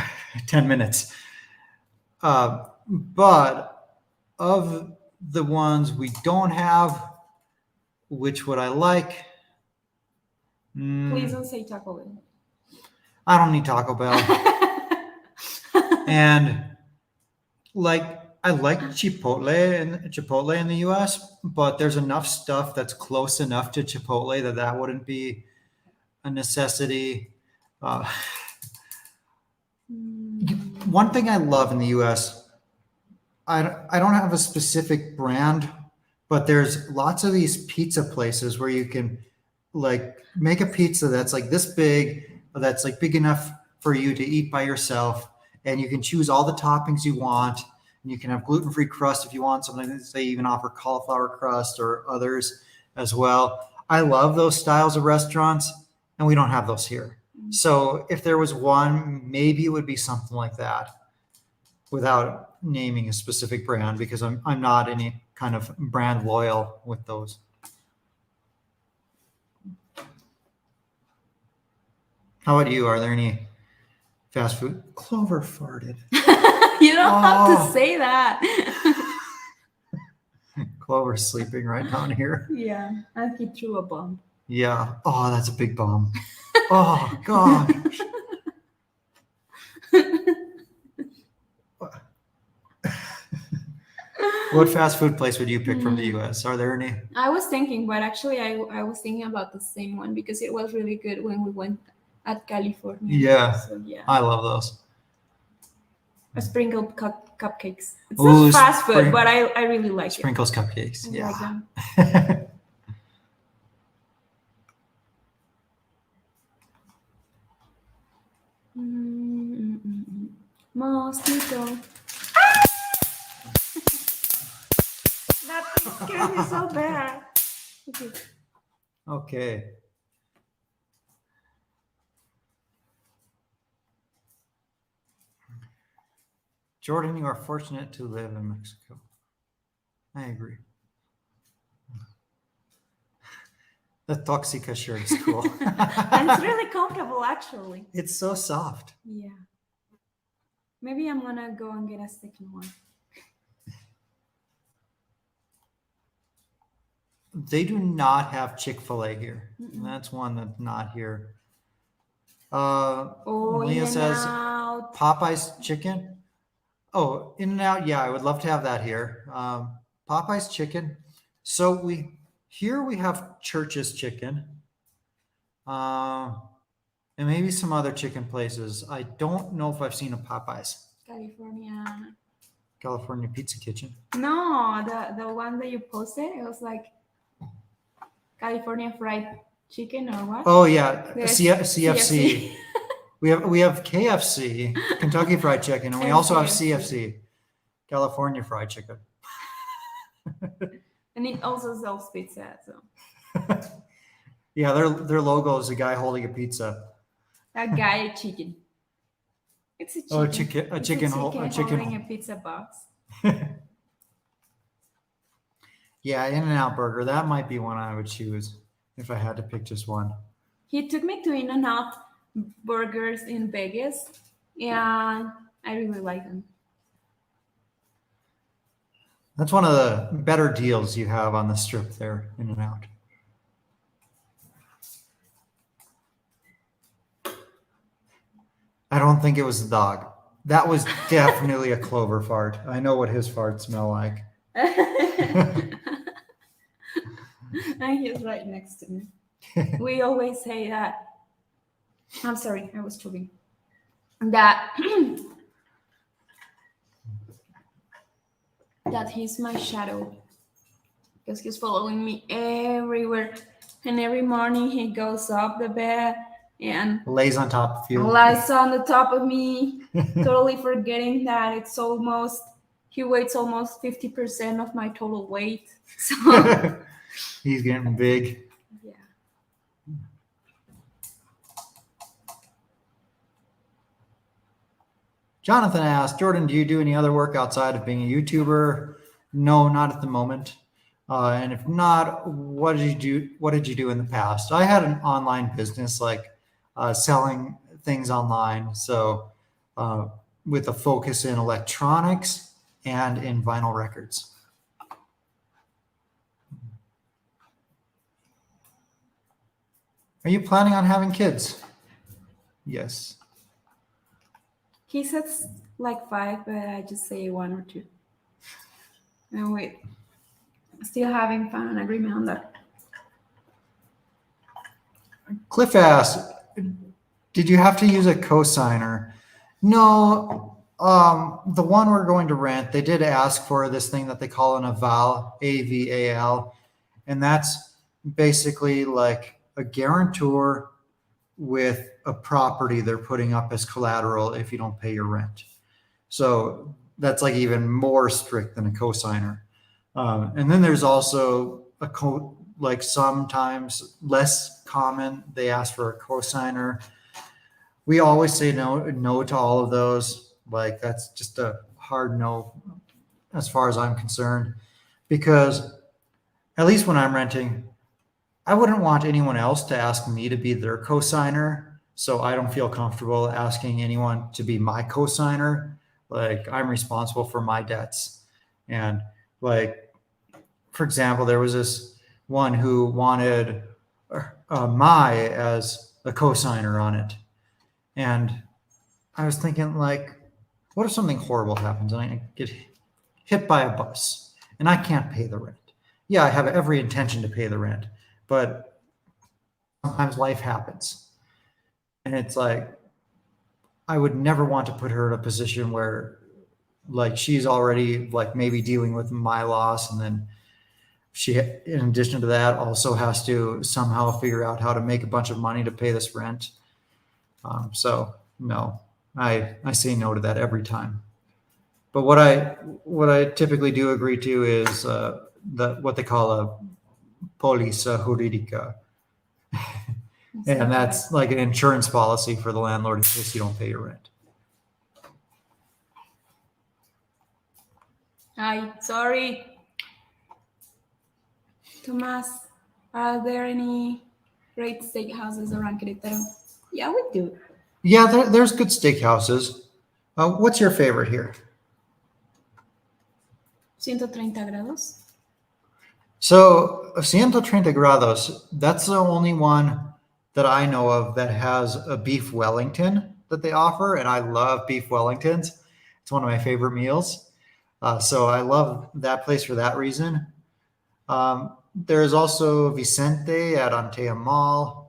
10 minutes. But of the ones we don't have, which would I like? Please don't say Taco Bell. I don't need Taco Bell. And like, I like Chipotle in the US, but there's enough stuff that's close enough to Chipotle that wouldn't be a necessity. One thing I love in the US, I don't have a specific brand, but there's lots of these pizza places where you can like make a pizza that's like this big, that's like big enough for you to eat by yourself, and you can choose all the toppings you want. And you can have gluten-free crust if you want. Sometimes they even offer cauliflower crust or others as well. I love those styles of restaurants, and we don't have those here. So if there was one, maybe it would be something like that, without naming a specific brand, because I'm not any kind of brand loyal with those. How about you? Are there any fast food? Clover farted. You don't have to say that. Clover's sleeping right down here. Yeah, and he threw a bomb. Yeah. Oh, that's a big bomb. Oh, God. What fast food place would you pick from the US? Are there any? I was thinking, but actually I was thinking about the same one because it was really good when we went at California. Yeah. So, yeah. I love those. Sprinkled cupcakes. It's not fast food, but I really like Sprinkles cupcakes. I Yeah. like them. Mosquito. That scared me so bad. Okay. Jordan, you are fortunate to live in Mexico. I agree. The Toxica shirt is cool. And it's really comfortable, actually. It's so soft. Yeah. Maybe I'm gonna go and get a second one. They do not have Chick-fil-A here. Mm-mm. That's one that's not here. Oh, Leah In says and Out. Popeye's chicken. Oh, In and Out. Yeah, I would love to have that here. Popeye's chicken. So we have Church's chicken. And maybe some other chicken places. I don't know if I've seen a Popeye's. California Pizza Kitchen. No, the one that you posted, it was like California Fried Chicken or what? Oh yeah, There's CFC. We have KFC, Kentucky Fried Chicken, and we And also have KFC. CFC, California Fried Chicken. And it also sells pizza, so Yeah, their logo is a guy holding a pizza. a guy chicken. It's a chicken. Oh, a It's chicken a chicken chicken. holding a pizza box. Yeah, In-N-Out Burger. That might be one I would choose if I had to pick just one. He took me to In-N-Out Burgers in Vegas, and I really like them. That's one of the better deals you have on the strip there, In-N-Out. I don't think it was the dog. That was definitely a Clover fart. I know what his farts smell like. And he's right next to me. We always say that. I'm sorry, I was chewing. That that he's my shadow because he's following me everywhere. And every morning he goes up the bed and Lays on top of you. lies on the top of me, totally forgetting that he weighs almost 50% of my total weight. So He's getting big. yeah. Jonathan asked, Jordan, do you do any other work outside of being a YouTuber? No, not at the moment. And if not, what did you do in the past? I had an online business, like selling things online. So with a focus in electronics and in vinyl records. Are you planning on having kids? Yes. He says like 5, but I just say 1 or 2. No, wait. Still having an agreement on that. Cliff asked, did you have to use a cosigner? No, the one we're going to rent, they did ask for this thing that they call an aval, A-V-A-L, and that's basically like a guarantor with a property they're putting up as collateral if you don't pay your rent. So that's like even more strict than a cosigner. And then there's also like sometimes less common, they ask for a cosigner. We always say no to all of those. Like that's just a hard no as far as I'm concerned, because at least when I'm renting, I wouldn't want anyone else to ask me to be their cosigner. So I don't feel comfortable asking anyone to be my cosigner. Like I'm responsible for my debts. And like, for example, there was this one who wanted Mai as a cosigner on it. And I was thinking, like, what if something horrible happens and I get hit by a bus and I can't pay the rent? Yeah, I have every intention to pay the rent, but sometimes life happens. And it's like, I would never want to put her in a position where like she's already like maybe dealing with my loss, and then she, in addition to that, also has to somehow figure out how to make a bunch of money to pay this rent. So no, I say no to that every time. But what I typically do agree to is what they call a póliza jurídica, and that's like an insurance policy for the landlord in case you don't pay your rent. Hi, sorry. Tomas, are there any great steakhouses around Querétaro? Yeah, we do. Yeah, there's good steakhouses. What's your favorite here? 130 grados. So 130 grados, that's the only one that I know of that has a beef Wellington that they offer, and I love beef Wellingtons. It's one of my favorite meals. So I love that place for that reason. There's also Vicente at Antea Mall.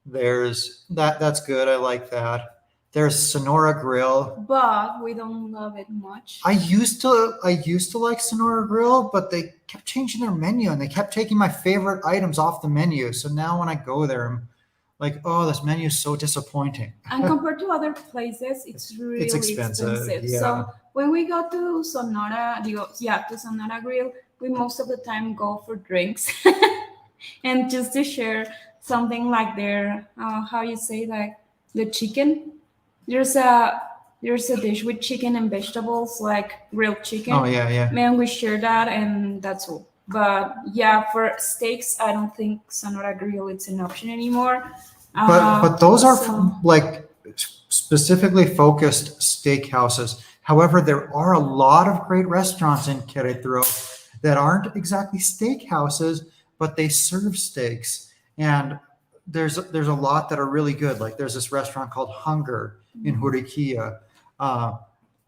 There's that's good. I like that. There's Sonora Grill. But we don't love it much. I used to like Sonora Grill, but they kept changing their menu and they kept taking my favorite items off the menu. So now when I go there, I'm like, oh, this menu is so disappointing. And compared to other places, it's really expensive. Yeah. So when we go to Sonora, to Sonora Grill, we most of the time go for drinks and just to share something like their how you say, like the chicken. There's a dish with chicken and vegetables, like grilled chicken. Oh yeah, yeah. Man, we share that, and that's all. But yeah, for steaks, I don't think Sonora Grill it's an option anymore. But those are so- like specifically focused steakhouses. However, there are a lot of great restaurants in Querétaro that aren't exactly steakhouses, but they serve steaks. And there's a lot that are really good. Like there's this restaurant called Hunger in Juriquilla,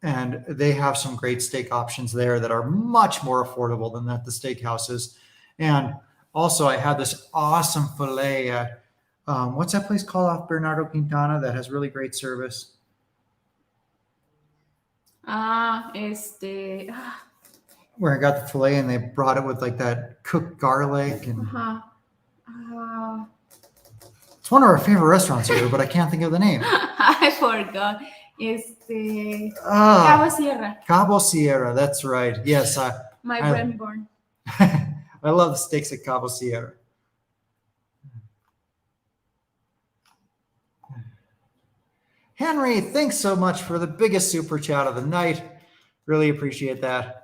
and they have some great steak options there that are much more affordable than the steakhouses. And also, I had this awesome fillet at what's that place called off Bernardo Quintana that has really great service? Where I got the fillet and they brought it with like that cooked garlic and it's one of our favorite restaurants here, but I can't think of the name. I forgot. Cabo Sierra. Cabo Sierra, that's right. Yes, My friend born. I love the steaks at Cabo Sierra. Henry, thanks so much for the biggest super chat of the night. Really appreciate that.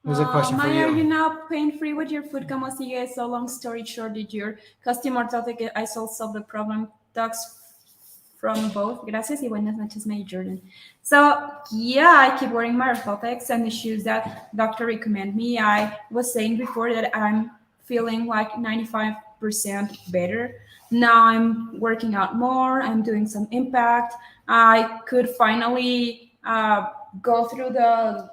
There's a question for Maya, are you you. now pain-free with your food? Como sigue? So long story short, did your customer thought that I solve the problem? Talks from both. Gracias y buenas noches, May Jordan. So yeah, I keep wearing my orthotics and the shoes that doctor recommend me. I was saying before that I'm feeling like 95% better. Now I'm working out more. I'm doing some impact. I could finally go through the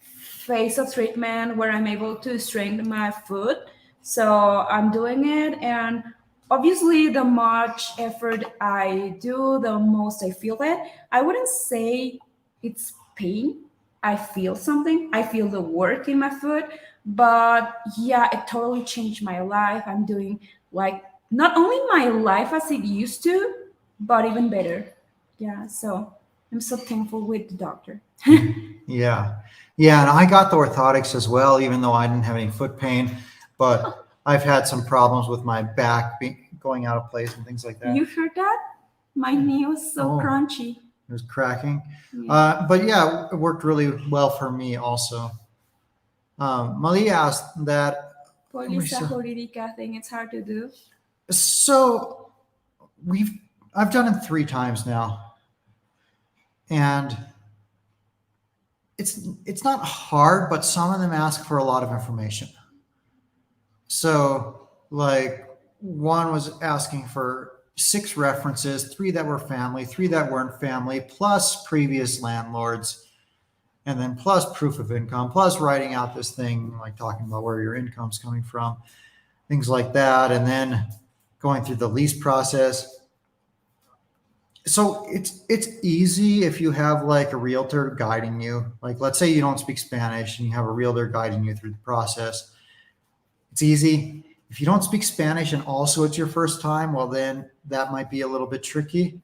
phase of treatment where I'm able to strengthen my foot. So I'm doing it, and obviously the much effort I do, the most I feel it. I wouldn't say it's pain. I feel something. I feel the work in my foot, but yeah, it totally changed my life. I'm doing like not only my life as it used to, but even better. Yeah, so I'm so thankful with the doctor. Yeah. Yeah, and I got the orthotics as well, even though I didn't have any foot pain. But I've had some problems with my back going out of place and things like that. You heard that? My knee was so crunchy. It was cracking. Yeah. But yeah, it worked really well for me also. Malia asked that. Polisa jurídica thing, it's hard to do. So I've done it 3 times now. And it's not hard, but some of them ask for a lot of information. So like one was asking for 6 references, 3 that were family, 3 that weren't family, plus previous landlords, and then plus proof of income, plus writing out this thing, like talking about where your income's coming from, things like that. And then going through the lease process. So it's easy if you have like a realtor guiding you. Like let's say you don't speak Spanish and you have a realtor guiding you through the process. It's easy. If you don't speak Spanish and also it's your first time, well then that might be a little bit tricky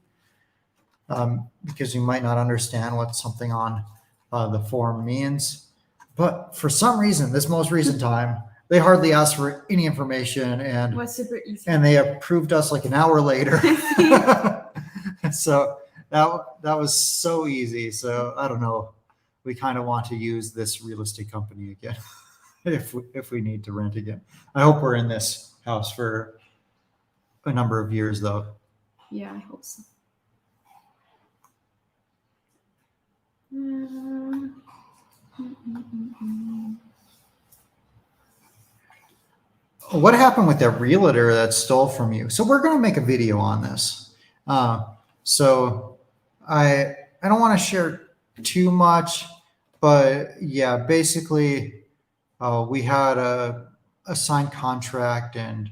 because you might not understand what something on the form means. But for some reason, this most recent time, they hardly asked for any information and It was super easy. And they approved us like an hour later. So that was so easy. So I don't know. We kind of want to use this real estate company again if we need to rent again. I hope we're in this house for a number of years though. Yeah, I hope so. Mm, What happened with that realtor that stole from you? So we're going to make a video on this. So I don't want to share too much, but yeah, basically we had a signed contract, and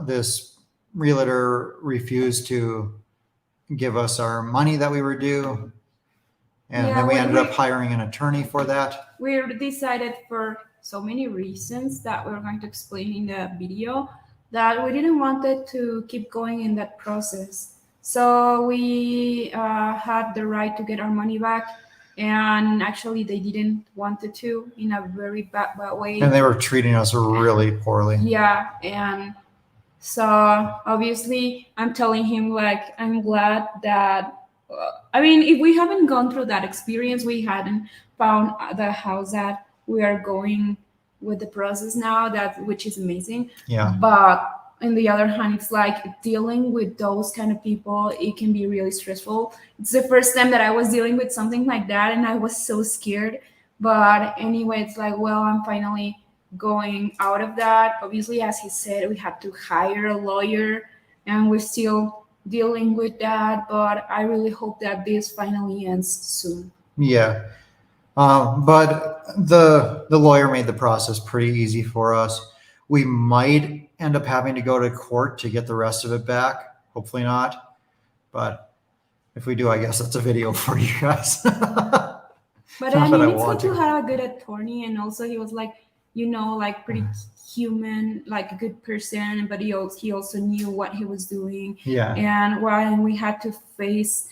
this realtor refused to give us our money that we were due, and Yeah, then we ended up hiring an attorney for that. we decided for so many reasons that we're going to explain in the video that we didn't want it to keep going in that process. So we had the right to get our money back, and actually they didn't want it to in a very bad way. And they were treating us really poorly. Yeah, and so obviously I'm telling him like I'm glad that I mean if we haven't gone through that experience, we hadn't found the house that we are going with the process now, that which is amazing. Yeah. But on the other hand, it's like dealing with those kind of people, it can be really stressful. It's the first time that I was dealing with something like that, and I was so scared. But anyway, it's like, well, I'm finally going out of that. Obviously, as he said, we had to hire a lawyer, and we're still dealing with that. But I really hope that this finally ends soon. Yeah. But the lawyer made the process pretty easy for us. We might end up having to go to court to get the rest of it back. Hopefully not. But if we do, I guess that's a video for you guys. But Not I that I mean, it's want good to to. have a good attorney, and also he was like, like pretty human, like a good person, but he also knew what he was doing. Yeah. And when we had to face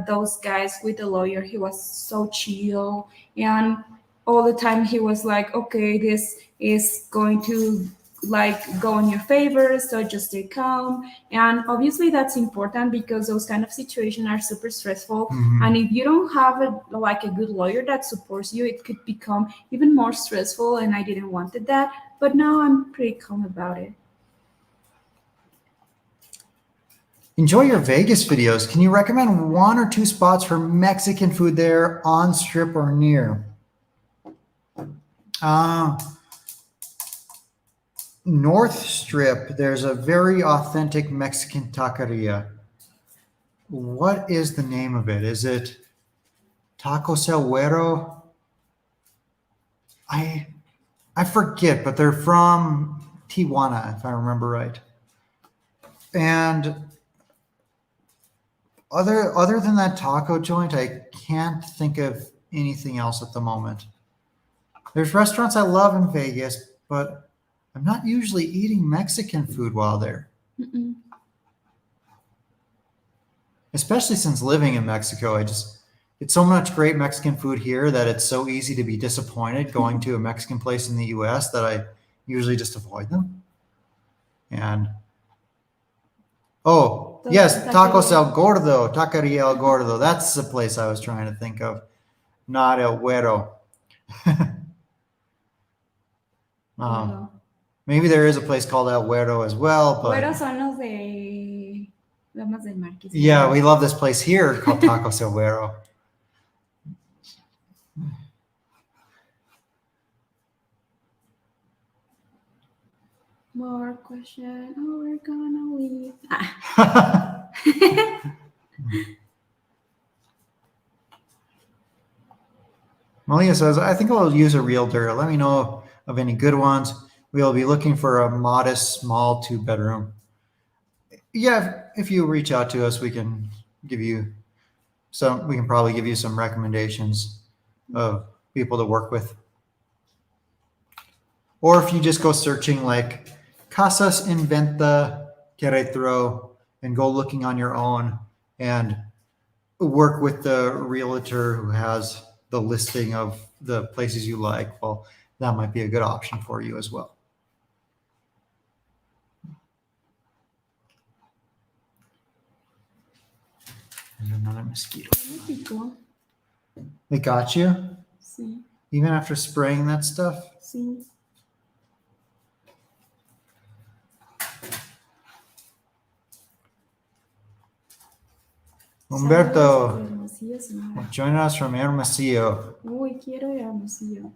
those guys with the lawyer, he was so chill, and all the time he was like, okay, this is going to like go in your favor, so just stay calm. And obviously that's important because those kind of situations are super stressful. Mhm. And if you don't have a good lawyer that supports you, it could become even more stressful, and I didn't wanted that, but now I'm pretty calm about it. Enjoy your Vegas videos. Can you recommend 1 or 2 spots for Mexican food there, on strip or near? North Strip, there's a very authentic Mexican taqueria. What is the name of it? Is it Tacos El Güero? I forget, but they're from Tijuana, if I remember right. And other than that taco joint, I can't think of anything else at the moment. There's restaurants I love in Vegas, but I'm not usually eating Mexican food while there. Mm-mm. Especially since living in Mexico, it's so much great Mexican food here that it's so easy to be disappointed going to a Mexican place in the US that I usually just avoid them. And yes, Tacos El Gordo, Taqueria El Gordo. That's the place I was trying to think of, not El Güero. Wow. Maybe there is a place called El Güero as well, but Güeros son los de Lomas del Mar. yeah, we love this place here called Tacos El Güero. More question. Oh, we're gonna leave. Malia says, I think I'll use a realtor. Let me know of any good ones. We'll be looking for a modest, small 2-bedroom. Yeah, if you reach out to us, we can probably give you some recommendations of people to work with. Or if you just go searching like Casas en Venta Querétaro and go looking on your own and work with the realtor who has the listing of the places you like, well, that might be a good option for you as well. There's another mosquito. They got you? Sí. Even after spraying that stuff? Sí. Humberto, Hermosillo, Sonora. Joining us from Hermosillo. Uy, quiero ir a Hermosillo.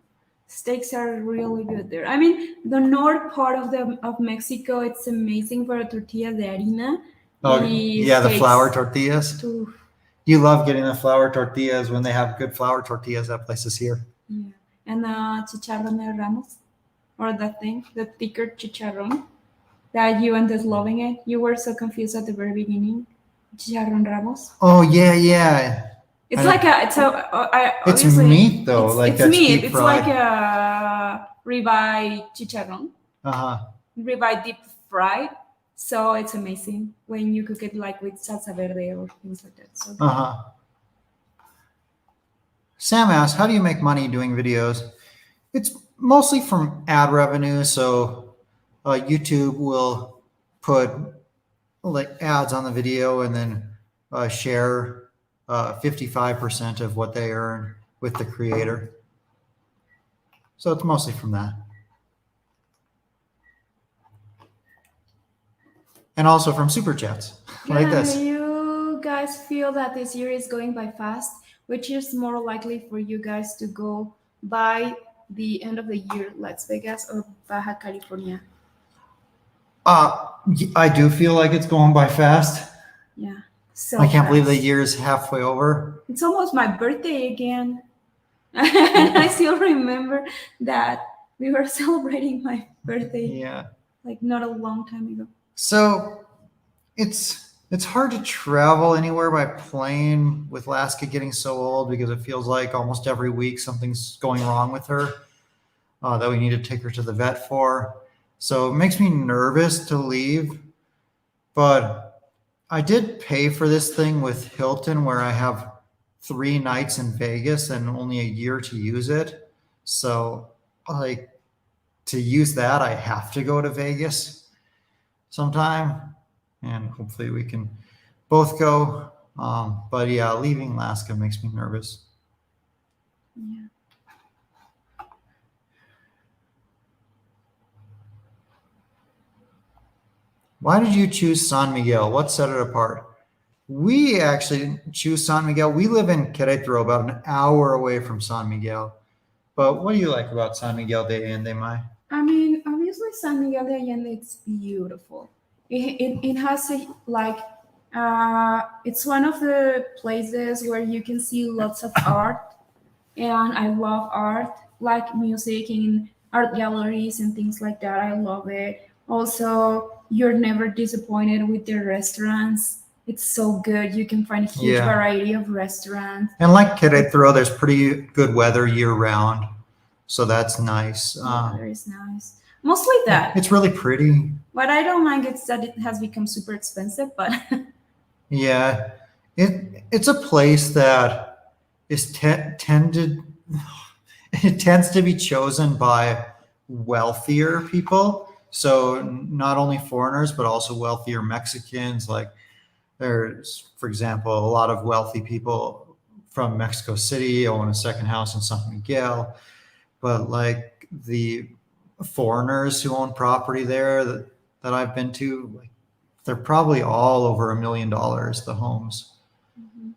Steaks are really good there. I mean, the north part of Mexico, it's amazing for a tortilla de harina. Oh, yeah, the steaks. flour tortillas. Oof. You love getting the flour tortillas when they have good flour tortillas at places here. Yeah. And chicharrón de ramos, or that thing, the thicker chicharrón, that you ended loving it. You were so confused at the very beginning. Chicharrón ramos. Oh, yeah. It's like it's obviously, meat though, like it's that's meat. deep It's fried. like a ribeye chicharrón, ribeye deep fried. So it's amazing when you cook it like with salsa verde or things like that. So Sam asks, how do you make money doing videos? It's mostly from ad revenue. So YouTube will put like ads on the video and then share 55% of what they earn with the creator. So it's mostly from that. And also from super chats like this. Do you guys feel that this year is going by fast? Which is more likely for you guys to go by the end of the year, Las Vegas or Baja California? I do feel like it's going by fast. Yeah. So I can't believe the fast. year is halfway over. It's almost my birthday again. And I still remember that we were celebrating my birthday. Yeah. Like not a long time ago. So it's hard to travel anywhere by plane with Laska getting so old because it feels like almost every week something's going wrong with her that we need to take her to the vet for. So it makes me nervous to leave. But I did pay for this thing with Hilton where I have 3 nights in Vegas and only a year to use it. So like to use that, I have to go to Vegas sometime. And hopefully we can both go. But yeah, leaving Alaska makes me nervous. Yeah. Why did you choose San Miguel? What set it apart? We actually didn't choose San Miguel. We live in Querétaro, about an hour away from San Miguel. But what do you like about San Miguel de Allende, Mai? I mean, obviously San Miguel de Allende, it's beautiful. It has it's one of the places where you can see lots of art, and I love art, like music in art galleries and things like that. I love it. Also, you're never disappointed with the restaurants. It's so good. You can find a huge variety of restaurants. And like Querétaro, there's pretty good weather year round. So that's nice. Weather is nice. Mostly that. It's really pretty. What I don't like is that it has become super expensive, but yeah, it's a place that is tended. It tends to be chosen by wealthier people. So not only foreigners, but also wealthier Mexicans. Like there's, for example, a lot of wealthy people from Mexico City own a second house in San Miguel. But like the foreigners who own property there that I've been to, like, they're probably all over $1 million, the homes. Mhm.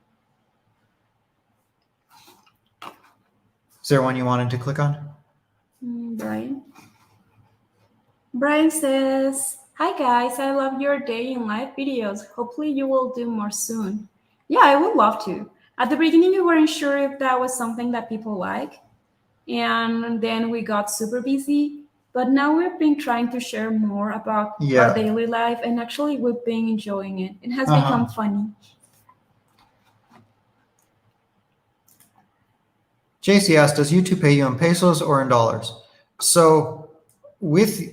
Is there one you wanted to click on? Brian says, hi guys, I love your day in live videos. Hopefully you will do more soon. Yeah, I would love to. At the beginning, we weren't sure if that was something that people like. And then we got super busy. But now we've been trying to share more about our daily life. And actually, we've been enjoying it. It has become funny. JC asked, does YouTube pay you in pesos or in dollars? So with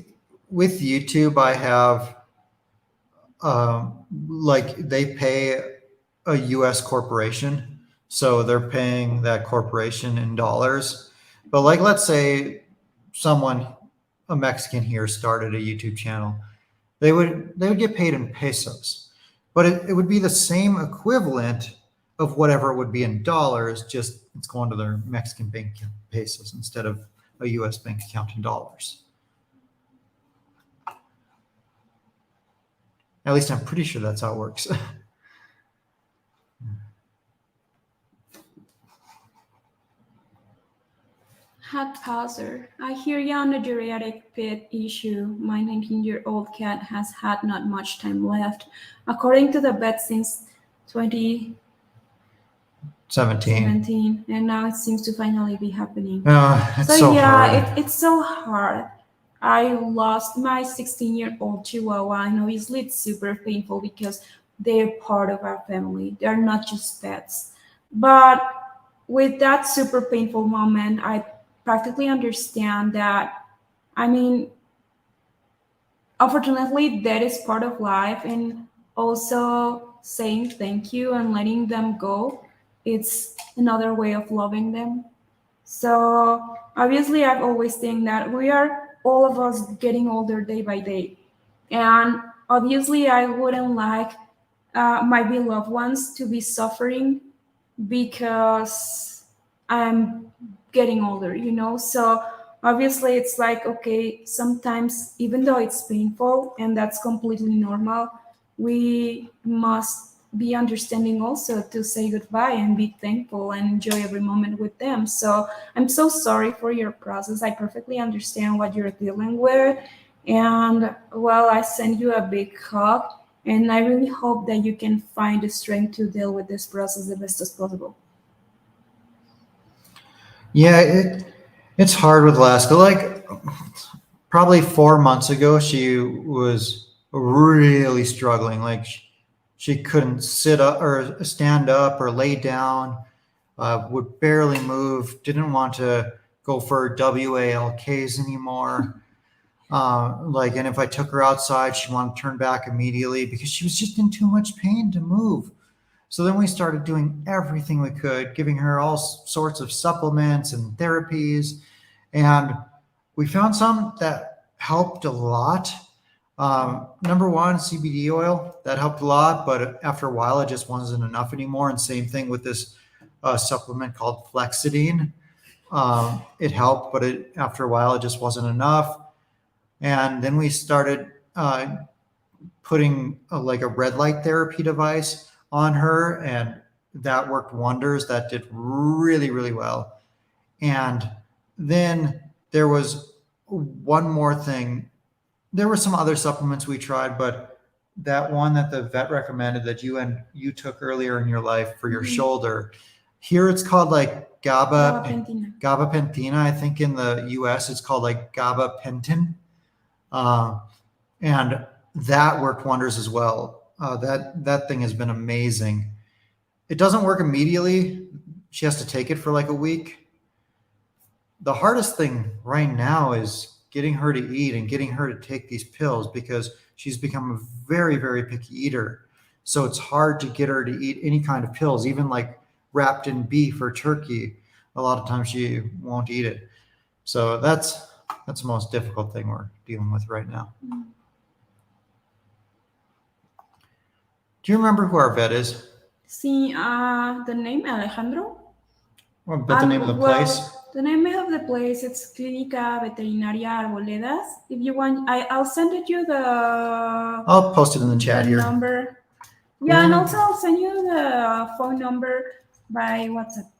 YouTube, I have like they pay a US corporation. So they're paying that corporation in dollars. But like, let's say a Mexican here started a YouTube channel, they would get paid in pesos, but it would be the same equivalent of whatever it would be in dollars, just it's going to their Mexican bank account pesos instead of a US bank account in dollars. At least I'm pretty sure that's how it works. Haphazard. I hear you on the geriatric pet issue. My 19-year-old cat has had not much time left. According to the vet since 2017, 17. and now it seems to finally be happening. It's So so yeah, hard. it's so hard. I lost my 16-year-old Chihuahua, and obviously it's super painful because they're part of our family. They're not just pets. But with that super painful moment, I practically understand that. I mean, unfortunately, that is part of life, and also saying thank you and letting them go, it's another way of loving them. So obviously, I've always think that we are all of us getting older day by day, and obviously, I wouldn't like my beloved ones to be suffering because I'm getting older, you know? So obviously, it's like, okay, sometimes, even though it's painful and that's completely normal, we must be understanding also to say goodbye and be thankful and enjoy every moment with them. So I'm so sorry for your process. I perfectly understand what you're dealing with. And well, I send you a big hug. And I really hope that you can find the strength to deal with this process the best as possible. Yeah, it's hard with Alaska. Like probably 4 months ago, she was really struggling. Like she couldn't sit up or stand up or lay down. Would barely move. Didn't want to go for WALKs anymore. Like, and if I took her outside, she wanted to turn back immediately because she was just in too much pain to move. So then we started doing everything we could, giving her all sorts of supplements and therapies. And we found some that helped a lot. Number one, CBD oil, that helped a lot. But after a while, it just wasn't enough anymore. And same thing with this supplement called Flexidine. It helped, but after a while, it just wasn't enough. And then we started putting like a red light therapy device on her, and that worked wonders. That did really, really well. And then there was one more thing. There were some other supplements we tried, but that one that the vet recommended that you took earlier in your life for your shoulder, here it's called like gabapentina. I think in the US it's called like gabapentin. And that worked wonders as well. That thing has been amazing. It doesn't work immediately. She has to take it for like a week. The hardest thing right now is getting her to eat and getting her to take these pills because she's become a very, very picky eater. So it's hard to get her to eat any kind of pills, even like wrapped in beef or turkey. A lot of times she won't eat it. So that's the most difficult thing we're dealing with right now. Do you remember who our vet is? See, the name Alejandro? But the name of the place? The name of the place, it's Clínica Veterinaria Arboledas. If you want, I'll send it you I'll post it in the chat here. Number. Yeah, and also I'll send you the phone number by WhatsApp.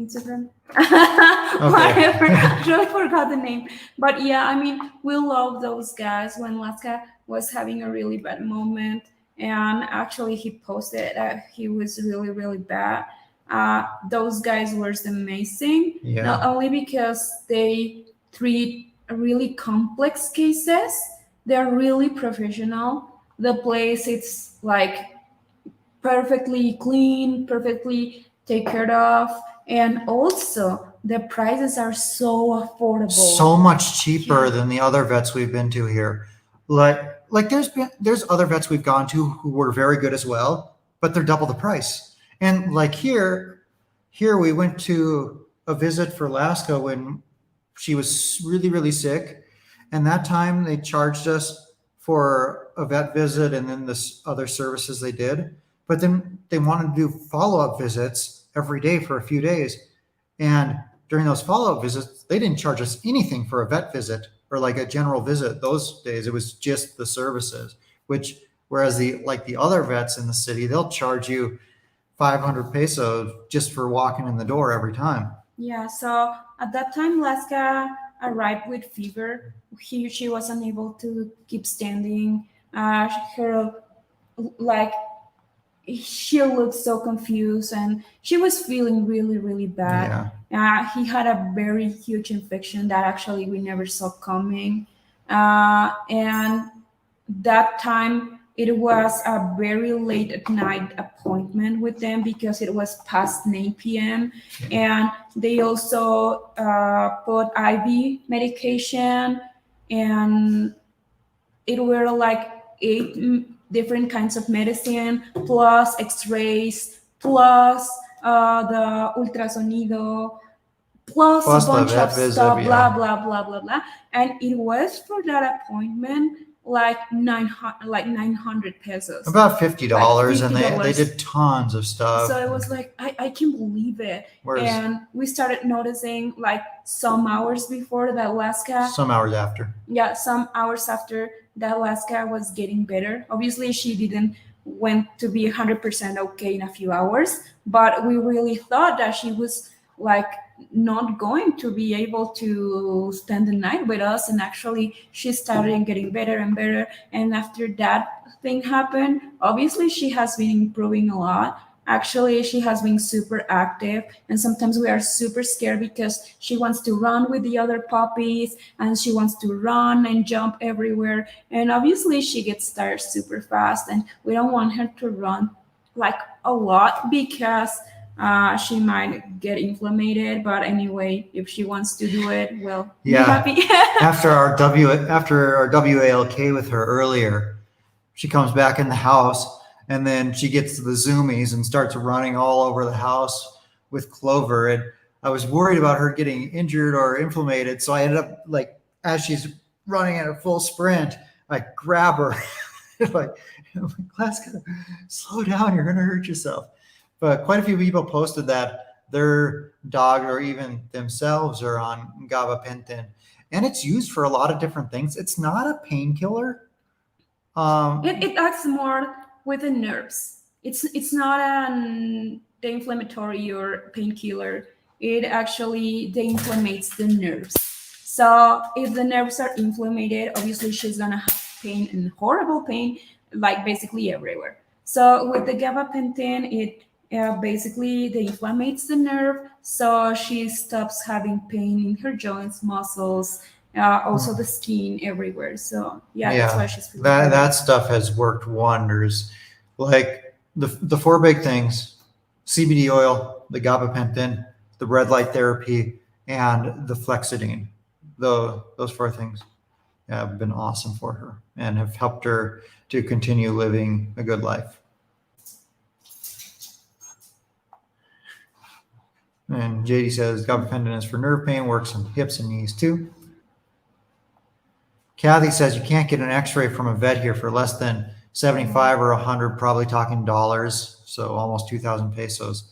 Instagram. Whatever. I really forgot the name. But yeah, I mean, we love those guys. When Laska was having a really bad moment, and actually he posted that he was really, really bad. Those guys were amazing. Yeah. Not only because they treat really complex cases, they're really professional. The place, it's like perfectly clean, perfectly taken care of. And also, the prices are so affordable. So much cheaper than the other vets we've been to here. Like there's other vets we've gone to who were very good as well, but they're double the price. And like here we went to a visit for Alaska when she was really, really sick. And that time they charged us for a vet visit and then this other services they did. But then they wanted to do follow-up visits every day for a few days. And during those follow-up visits, they didn't charge us anything for a vet visit or like a general visit those days. It was just the services, whereas the other vets in the city, they'll charge you 500 pesos just for walking in the door every time. Yeah, so at that time, Laska arrived with fever. She was unable to keep standing. Her like she looked so confused and she was feeling really, really bad. He had a very huge infection that actually we never saw coming. And that time it was a very late at night appointment with them because it was past 9 p.m. And they also put IV medication, and it were like eight different kinds of medicine plus x-rays plus the ultrasonido plus Plus a the bunch vet of visit, stuff, blah yeah. blah blah blah blah. And it was for that appointment like 900 pesos. About $50, and they $50. did tons of stuff. So it was like I can't believe it. Whereas And we started noticing like some hours before that Alaska, some hours after. yeah, some hours after that Alaska was getting better. Obviously, she didn't went to be 100% okay in a few hours, but we really thought that she was like not going to be able to spend the night with us. And actually, she started getting better and better. And after that thing happened, obviously, she has been improving a lot. Actually, she has been super active, and sometimes we are super scared because she wants to run with the other puppies and she wants to run and jump everywhere. And obviously, she gets tired super fast, and we don't want her to run like a lot because she might get inflamed. But anyway, if she wants to do it, well, yeah. be happy. after our WALK with her earlier, she comes back in the house, and then she gets to the zoomies and starts running all over the house with Clover. And I was worried about her getting injured or inflamed, so I ended up, like, as she's running at a full sprint, I grab her like, Glaska, slow down, you're gonna hurt yourself. But quite a few people posted that their dog or even themselves are on gabapentin, and it's used for a lot of different things. It's not a painkiller. It acts more with the nerves. It's not an inflammatory or painkiller. It actually de-inflammates the nerves. So if the nerves are inflamed, obviously she's gonna have pain and horrible pain, like basically everywhere. So with the gabapentin, it basically de-inflammates the nerve, so she stops having pain in her joints, muscles, also the skin everywhere. So yeah, that's why she's feeling better. That stuff has worked wonders. Like the four big things: CBD oil, the gabapentin, the red light therapy, and the flexidine. Those four things have been awesome for her and have helped her to continue living a good life. And JD says gabapentin is for nerve pain, works in hips and knees too. Kathy says you can't get an x-ray from a vet here for less than 75 or 100, probably talking dollars, so almost 2,000 pesos.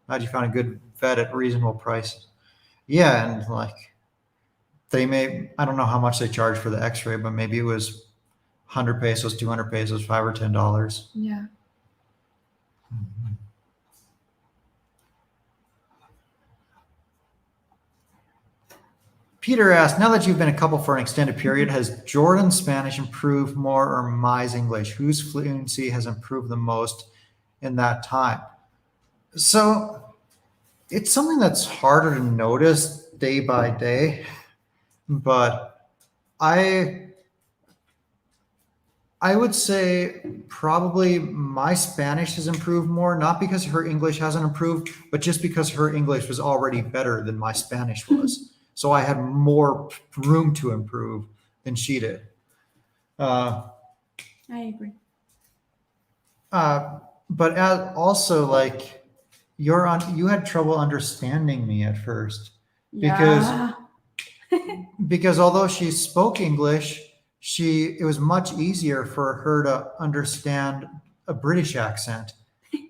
How'd you find a good vet at reasonable price? Yeah, and like they may, I don't know how much they charge for the x-ray, but maybe it was 100 pesos, 200 pesos, $5 or $10. Yeah. Mm-hmm. Peter asked, now that you've been a couple for an extended period, has Jordan's Spanish improved more or Mai's English? Whose fluency has improved the most in that time? So it's something that's harder to notice day by day, but I would say probably my Spanish has improved more, not because her English hasn't improved, but just because her English was already better than my Spanish was. So I had more room to improve than she did. I agree. But also, like, you had trouble understanding me at first because although she spoke English, it was much easier for her to understand a British accent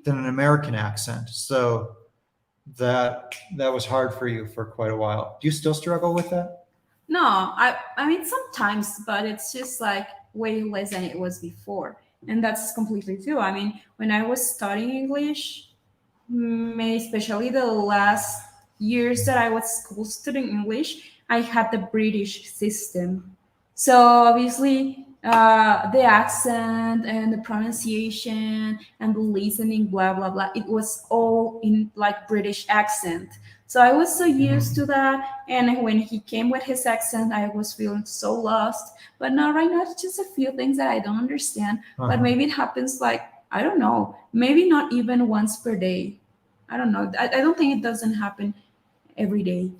than an American accent. So that was hard for you for quite a while. Do you still struggle with that? No, I mean sometimes, but it's just like way less than it was before. And that's completely true. I mean, when I was studying English, especially the last years that I was school student English, I had the British system. So obviously, the accent and the pronunciation and the listening, blah blah blah, it was all in like British accent. So I was so used to that, and when he came with his accent, I was feeling so lost. But now, right now, it's just a few things that I don't understand. But maybe it happens like I don't know, maybe not even once per day. I don't know. I don't think it doesn't happen every day.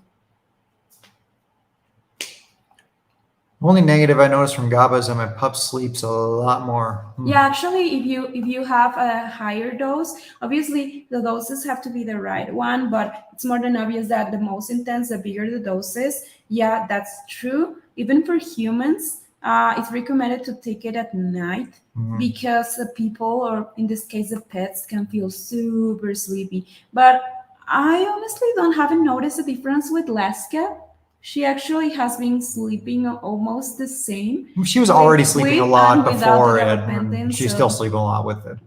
Only negative I noticed from GABA is that my pup sleeps a lot more. Yeah, actually, if you have a higher dose, obviously the doses have to be the right one, but it's more than obvious that the most intense, the bigger the doses. Yeah, that's true. Even for humans, it's recommended to take it at night because the people, or in this case, the pets, can feel super sleepy. But I honestly haven't noticed a difference with Laska. She actually has been sleeping almost the same She was already sleeping a lot and without before the it, gabapentin. and she's still sleeping a lot with it.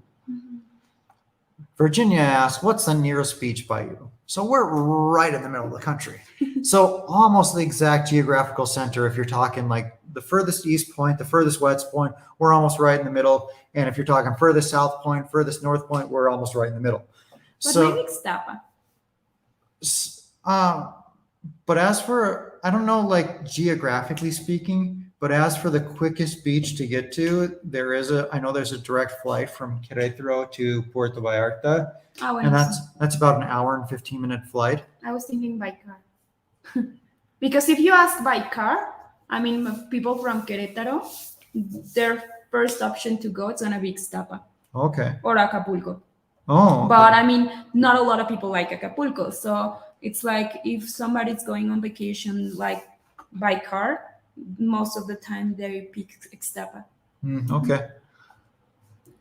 Virginia asks, what's the nearest beach by you? So we're right in the middle of the country. So almost the exact geographical center. If you're talking like the furthest east point, the furthest west point, we're almost right in the middle. And if you're talking furthest south point, furthest north point, we're almost right in the middle. But so maybe Ixtapa. But as for, I don't know, like geographically speaking, but as for the quickest beach to get to, I know there's a direct flight from Querétaro to Puerto Vallarta. Ah, And bueno, that's about an hour and 15-minute flight. I was thinking by car. Because if you ask by car, I mean, people from Querétaro, their first option to go is going to be Ixtapa Okay. or Acapulco. Oh. Okay. But I mean, not a lot of people like Acapulco. So it's like if somebody's going on vacation, like by car, most of the time they pick Ixtapa. Okay.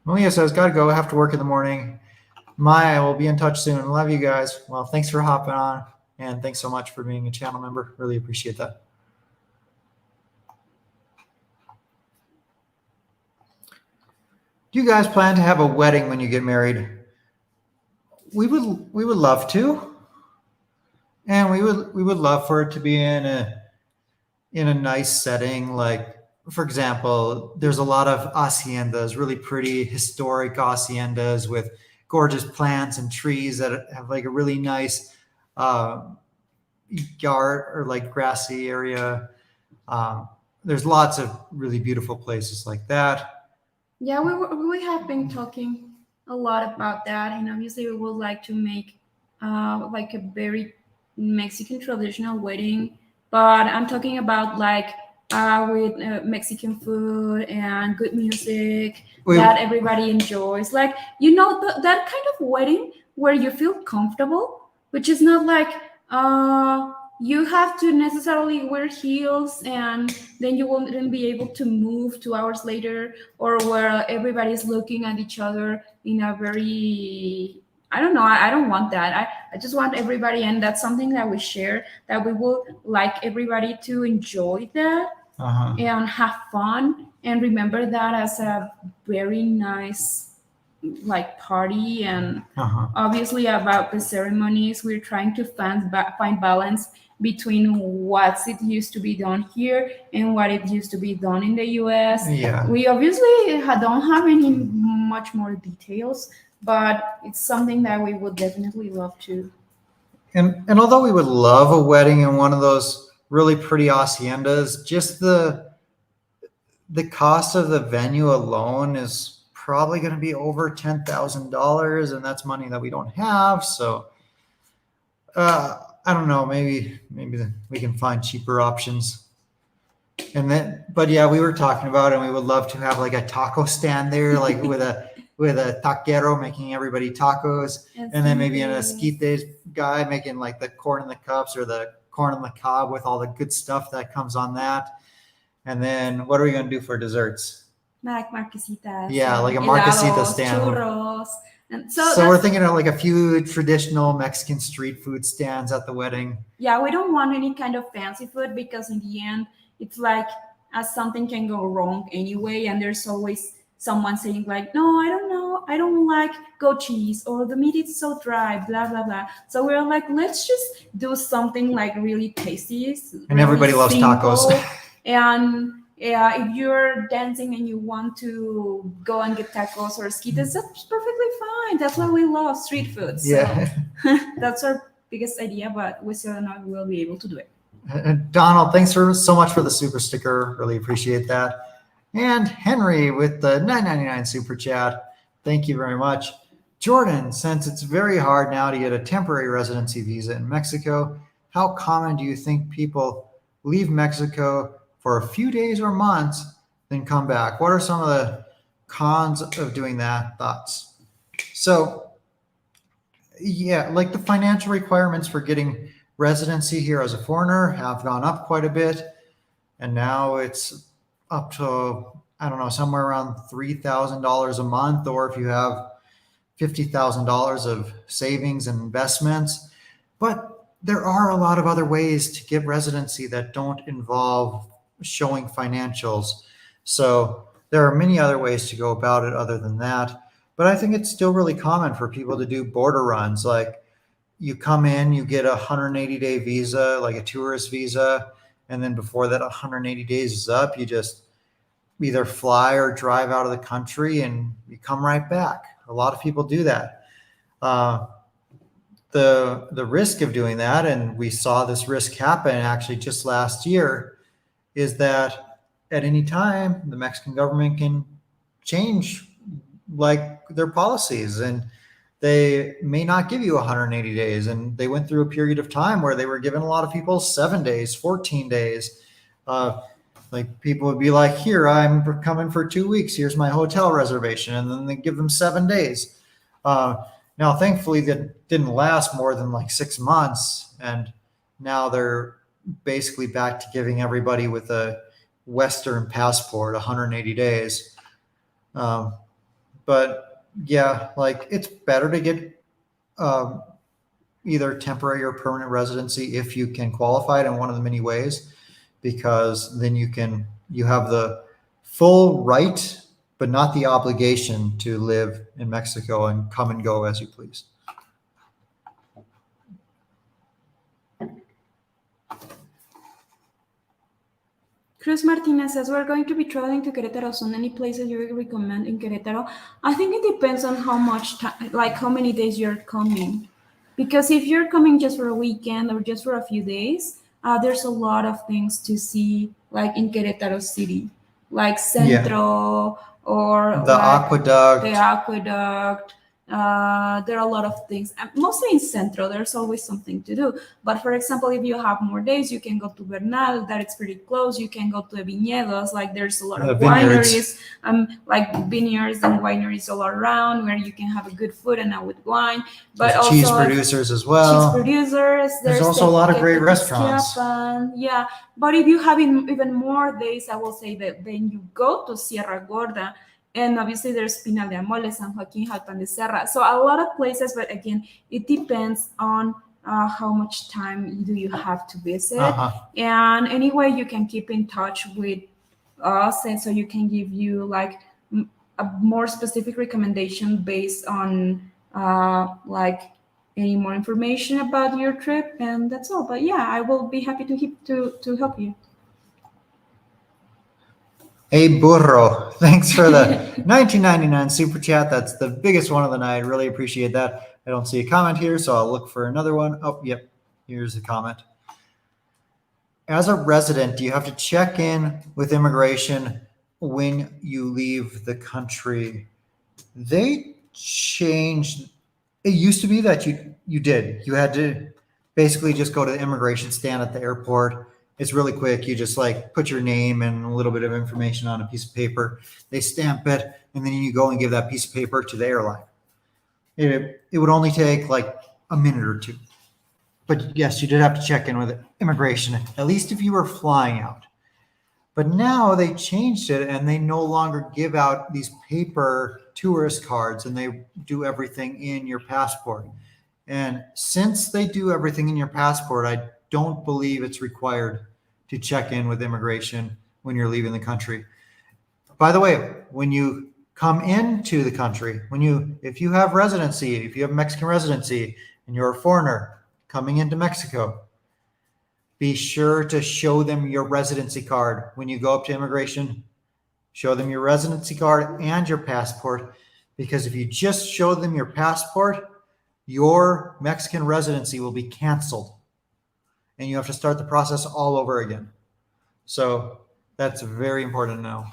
Malia says, gotta go. I have to work in the morning. Maya, will be in touch soon. Love you guys. Well, thanks for hopping on. And thanks so much for being a channel member. Really appreciate that. Do you guys plan to have a wedding when you get married? We would love to. And we would love for it to be in a nice setting. Like, for example, there's a lot of haciendas, really pretty historic haciendas with gorgeous plants and trees that have like a really nice yard or like grassy area. There's lots of really beautiful places like that. Yeah, we have been talking a lot about that, and obviously we would like to make like a very Mexican traditional wedding, but I'm talking about like with Mexican food and good music that everybody enjoys. Like, that kind of wedding where you feel comfortable, which is not like you have to necessarily wear heels and then you won't be able to move 2 hours later, or where everybody's looking at each other in a very, I don't know, I don't want that. I just want everybody, and that's something that we share, that we would like everybody to enjoy that and have fun and remember that as a very nice like party. And obviously about the ceremonies, we're trying to find balance between what it used to be done here and what it used to be done in the US. Yeah. We obviously don't have any much more details, but it's something that we would definitely love to. And although we would love a wedding in one of those really pretty haciendas, just the cost of the venue alone is probably going to be over $10,000, and that's money that we don't have. So I don't know, maybe we can find cheaper options. And then, but yeah, we were talking about it, and we would love to have like a taco stand there, like with a taquero making everybody tacos, and then maybe an esquites guy making like the corn in the cups or the corn on the cob with all the good stuff that comes on that. And then what are we going to do for desserts? Like marquesitas. Yeah, like a marquesita stand. Churros. And so we're thinking of like a few traditional Mexican street food stands at the wedding. Yeah, we don't want any kind of fancy food, because in the end, it's like something can go wrong anyway, and there's always someone saying like, no, I don't know, oh, I don't like goat cheese, or the meat is so dry, blah blah blah. So we're like, let's just do something like really tasty, And really everybody loves tacos. simple. And yeah, if you're dancing and you want to go and get tacos or esquites, that's perfectly fine. That's why we love street food. So Yeah. that's our biggest idea, but we still don't know if we'll be able to do it. Donald, thanks so much for the super sticker. Really appreciate that. And Henry with the $9.99 super chat. Thank you very much. Jordan, since it's very hard now to get a temporary residency visa in Mexico, how common do you think people leave Mexico for a few days or months, then come back? What are some of the cons of doing that? Thoughts? So, yeah, like the financial requirements for getting residency here as a foreigner have gone up quite a bit. And now it's up to, I don't know, somewhere around $3,000 a month, or if you have $50,000 of savings and investments. But there are a lot of other ways to get residency that don't involve showing financials. So there are many other ways to go about it other than that. But I think it's still really common for people to do border runs. Like you come in, you get a 180-day visa, like a tourist visa. And then before that 180 days is up, you just either fly or drive out of the country and you come right back. A lot of people do that. The risk of doing that, and we saw this risk happen actually just last year, is that at any time the Mexican government can change like their policies, and they may not give you 180 days. And they went through a period of time where they were giving a lot of people 7 days, 14 days. Like people would be like, here, I'm coming for 2 weeks. Here's my hotel reservation. And then they give them 7 days. Now, thankfully, that didn't last more than like 6 months. And now they're basically back to giving everybody with a Western passport 180 days. But yeah, like it's better to get either temporary or permanent residency if you can qualify it in one of the many ways, because then you have the full right, but not the obligation to live in Mexico and come and go as you please. Cruz Martinez says, we're going to be traveling to Querétaro soon. Any places you would recommend in Querétaro? I think it depends on how much time, like how many days you're coming. Because if you're coming just for a weekend or just for a few days, there's a lot of things to see, like in Querétaro City, like Centro or the like aqueduct. The aqueduct. There are a lot of things, mostly in Centro. There's always something to do. But for example, if you have more days, you can go to Bernal, that it's pretty close. You can go to the Viñedos, like there's a lot of wineries, like vineyards and wineries all around where you can have a good food and a good wine. But there's also cheese producers as well. Cheese producers. There's also a lot of great restaurants. Yeah, but if you have even more days, I will say that then you go to Sierra Gorda. And obviously there's Pinal de Amole, San Joaquin, Jalpan de Serra. So a lot of places, but again, it depends on how much time do you have to visit. And anyway, you can keep in touch with us, and so you can give you like a more specific recommendation based on like any more information about your trip, and that's all. But yeah, I will be happy to help you. Hey, Burro, thanks for the $19.99 super chat. That's the biggest one of the night. Really appreciate that. I don't see a comment here, so I'll look for another one. Oh, yep, here's a comment. As a resident, do you have to check in with immigration when you leave the country? They changed. It used to be that you did. You had to basically just go to the immigration stand at the airport. It's really quick. You just like put your name and a little bit of information on a piece of paper. They stamp it, and then you go and give that piece of paper to the airline. It would only take like a minute or two. But yes, you did have to check in with immigration, at least if you were flying out. But now they changed it, and they no longer give out these paper tourist cards, and they do everything in your passport. And since they do everything in your passport, I don't believe it's required to check in with immigration when you're leaving the country. By the way, when you come into the country, if you have residency, if you have Mexican residency and you're a foreigner coming into Mexico, be sure to show them your residency card when you go up to immigration. Show them your residency card and your passport, because if you just show them your passport, your Mexican residency will be canceled and you have to start the process all over again. So that's very important to know.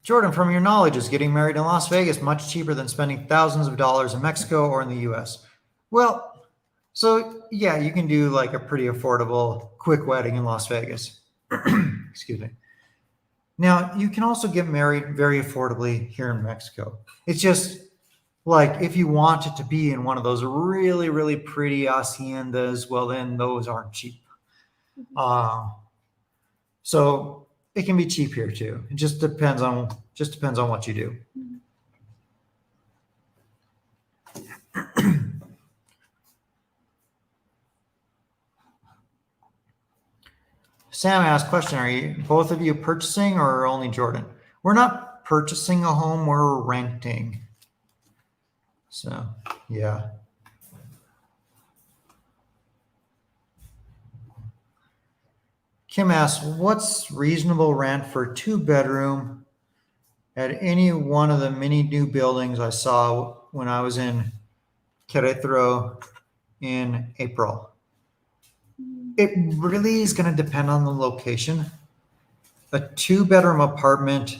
Jordan, from your knowledge, is getting married in Las Vegas much cheaper than spending thousands of dollars in Mexico or in the US? Well, so yeah, you can do like a pretty affordable, quick wedding in Las Vegas. Excuse me. Now, you can also get married very affordably here in Mexico. It's just like if you want it to be in one of those really, really pretty haciendas, well, then those aren't cheap. So it can be cheap here too. It just depends on what you do. Sam asked, question, are you both of you purchasing or only Jordan? We're not purchasing a home, we're renting. So, yeah. Kim asks, what's reasonable rent for 2-bedroom at any one of the many new buildings I saw when I was in Querétaro in April? It really is going to depend on the location. A 2-bedroom apartment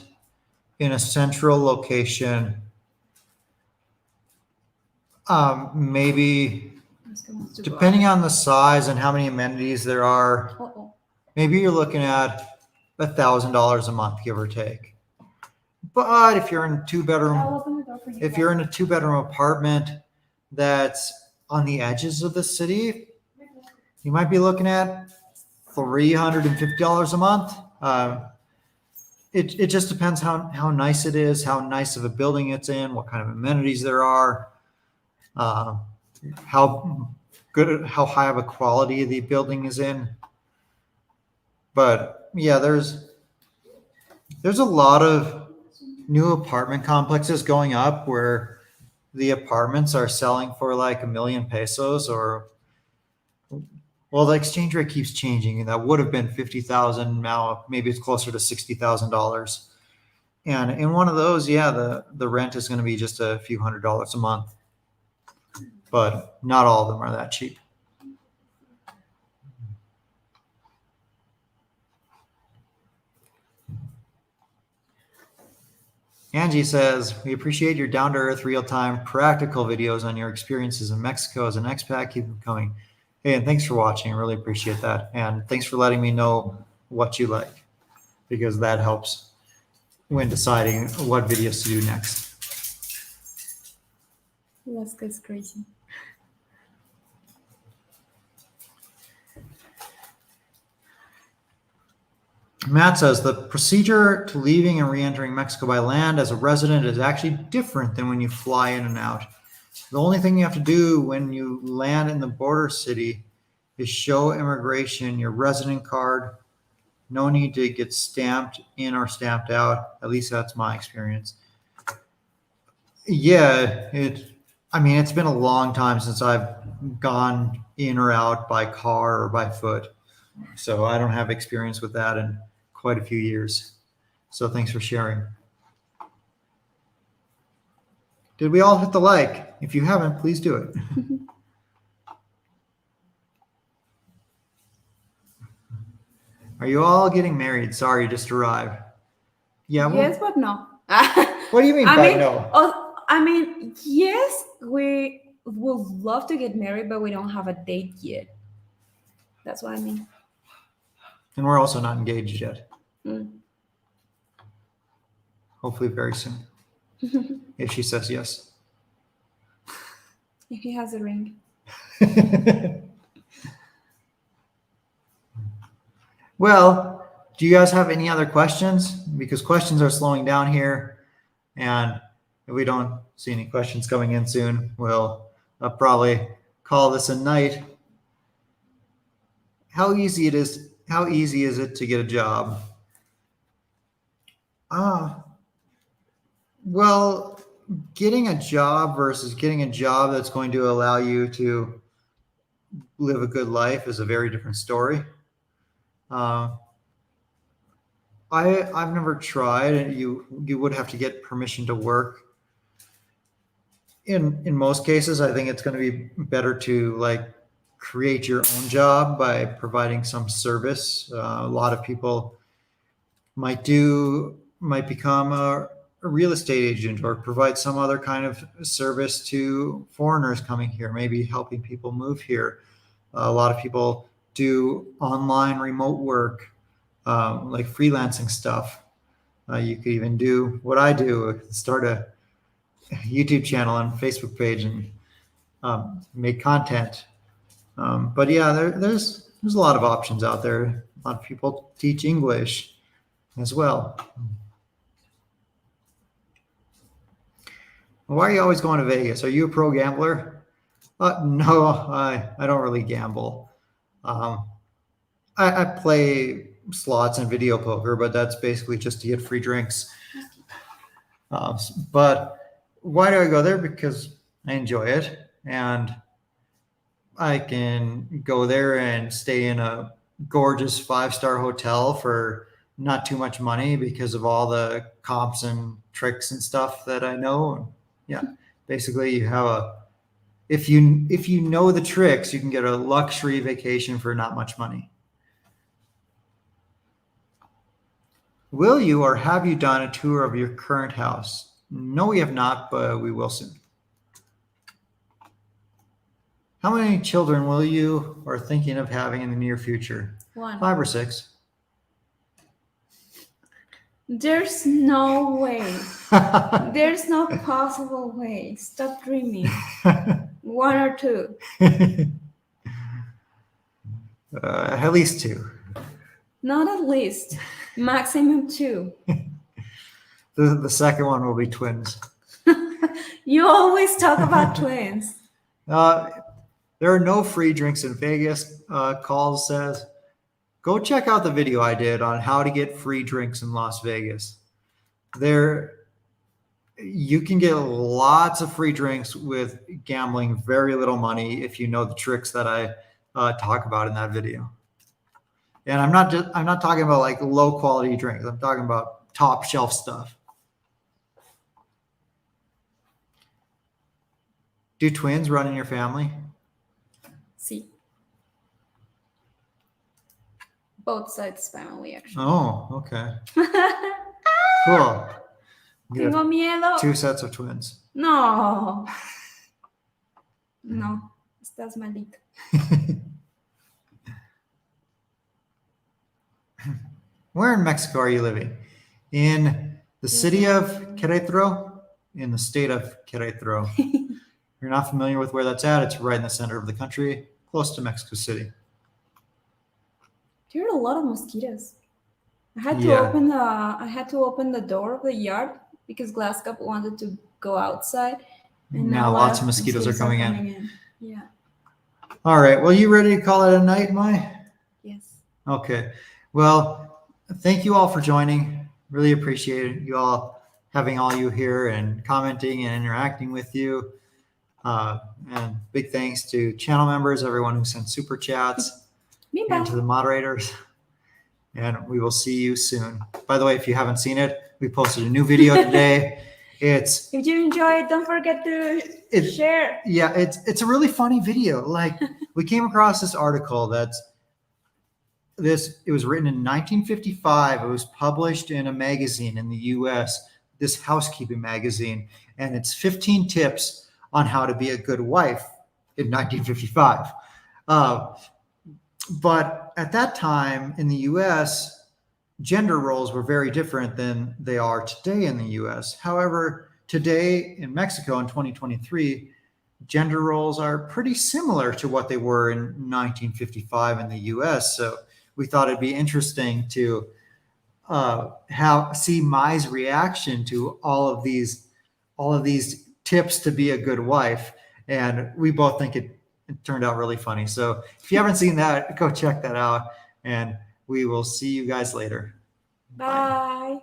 in a central location, maybe depending on the size and how many amenities there are, maybe you're looking at $1,000 a month, give or take. But if you're in a 2-bedroom, if you're in a 2-bedroom apartment that's on the edges of the city, you might be looking at $350 a month. It just depends how nice it is, how nice of a building it's in, what kind of amenities there are, how high of a quality the building is in. But yeah, there's a lot of new apartment complexes going up where the apartments are selling for like 1 million pesos, or well, the exchange rate keeps changing, and that would have been 50,000. Now maybe it's closer to $60,000. And in one of those, yeah, the rent is going to be just a few $100s a month, but not all of them are that cheap. Angie says, we appreciate your down-to-earth, real-time, practical videos on your experiences in Mexico as an expat. Keep them coming. Hey, and thanks for watching. I really appreciate that. And thanks for letting me know what you like, because that helps when deciding what videos to do next. That's crazy. Matt says the procedure to leaving and re-entering Mexico by land as a resident is actually different than when you fly in and out. The only thing you have to do when you land in the border city is show immigration your resident card. No need to get stamped in or stamped out. At least that's my experience. Yeah, it's been a long time since I've gone in or out by car or by foot. So I don't have experience with that in quite a few years. So thanks for sharing. Did we all hit the like? If you haven't, please do it. Are you all getting married? Sorry, just arrived. Yeah. Yes, but no. What do you mean by no? Yes, we would love to get married, but we don't have a date yet. That's what I mean. And we're also not engaged yet. Mm. Hopefully very soon. If she says yes. If he has a ring. Well, do you guys have any other questions? Because questions are slowing down here. And if we don't see any questions coming in soon, we'll probably call this a night. How easy is How easy is it to get a job? Well, getting a job versus getting a job that's going to allow you to live a good life is a very different story. Uh, I've never tried, and you would have to get permission to work. In most cases, I think it's going to be better to like create your own job by providing some service. A lot of people might become a real estate agent or provide some other kind of service to foreigners coming here, maybe helping people move here. A lot of people do online remote work, like freelancing stuff. You could even do what I do, start a YouTube channel and Facebook page and make content. But yeah, there's a lot of options out there. A lot of people teach English as well. Why are you always going to Vegas? Are you a pro gambler? No, I don't really gamble. I play slots and video poker, but that's basically just to get free drinks. But why do I go there? Because I enjoy it, and I can go there and stay in a gorgeous 5-star hotel for not too much money because of all the comps and tricks and stuff that I know. Yeah, basically you have if you know the tricks, you can get a luxury vacation for not much money. Will you or have you done a tour of your current house? No, we have not, but we will soon. How many children will you or thinking of having in the near future? 1. 5 or 6. There's no way. There's no possible way. Stop dreaming. 1 or 2. At least 2. Not at least. Maximum 2. The second one will be twins. You always talk about twins. There are no free drinks in Vegas, Calls says. Go check out the video I did on how to get free drinks in Las Vegas. You can get lots of free drinks with gambling very little money if you know the tricks that I talk about in that video. And I'm not talking about like low quality drinks. I'm talking about top shelf stuff. Do twins run in your family? See. Both sides family, actually. Oh, okay. Cool. You Tengo have miedo. 2 sets of twins. No. No. Estás malito. Where in Mexico are you living? In the city of Querétaro, in the state of Querétaro. You're not familiar with where that's at? It's right in the center of the country, close to Mexico City. There are a lot of mosquitoes. I had to Yeah. open the door of the yard because Glass Cup wanted to go outside. And Now a lot lots of mosquitoes are coming in. Yeah. All right. Well, you ready to call it a night, Mai? Yes. Okay. Well, thank you all for joining. Really appreciate it. You all having all you here and commenting and interacting with you. And big thanks to channel members, everyone who sent super chats, and to the moderators. And we will see you soon. By the way, if you haven't seen it, we posted a new video today. If you enjoy it, don't forget to share. Yeah, it's a really funny video. Like we came across this article it was written in 1955. It was published in a magazine in the US, this housekeeping magazine, and it's 15 tips on how to be a good wife in 1955. But at that time in the US, gender roles were very different than they are today in the US. However, today in Mexico in 2023, gender roles are pretty similar to what they were in 1955 in the US. So we thought it'd be interesting to see Mai's reaction to all of these tips to be a good wife. And we both think it turned out really funny. So if you haven't seen that, go check that out. And We will see you guys later. Bye.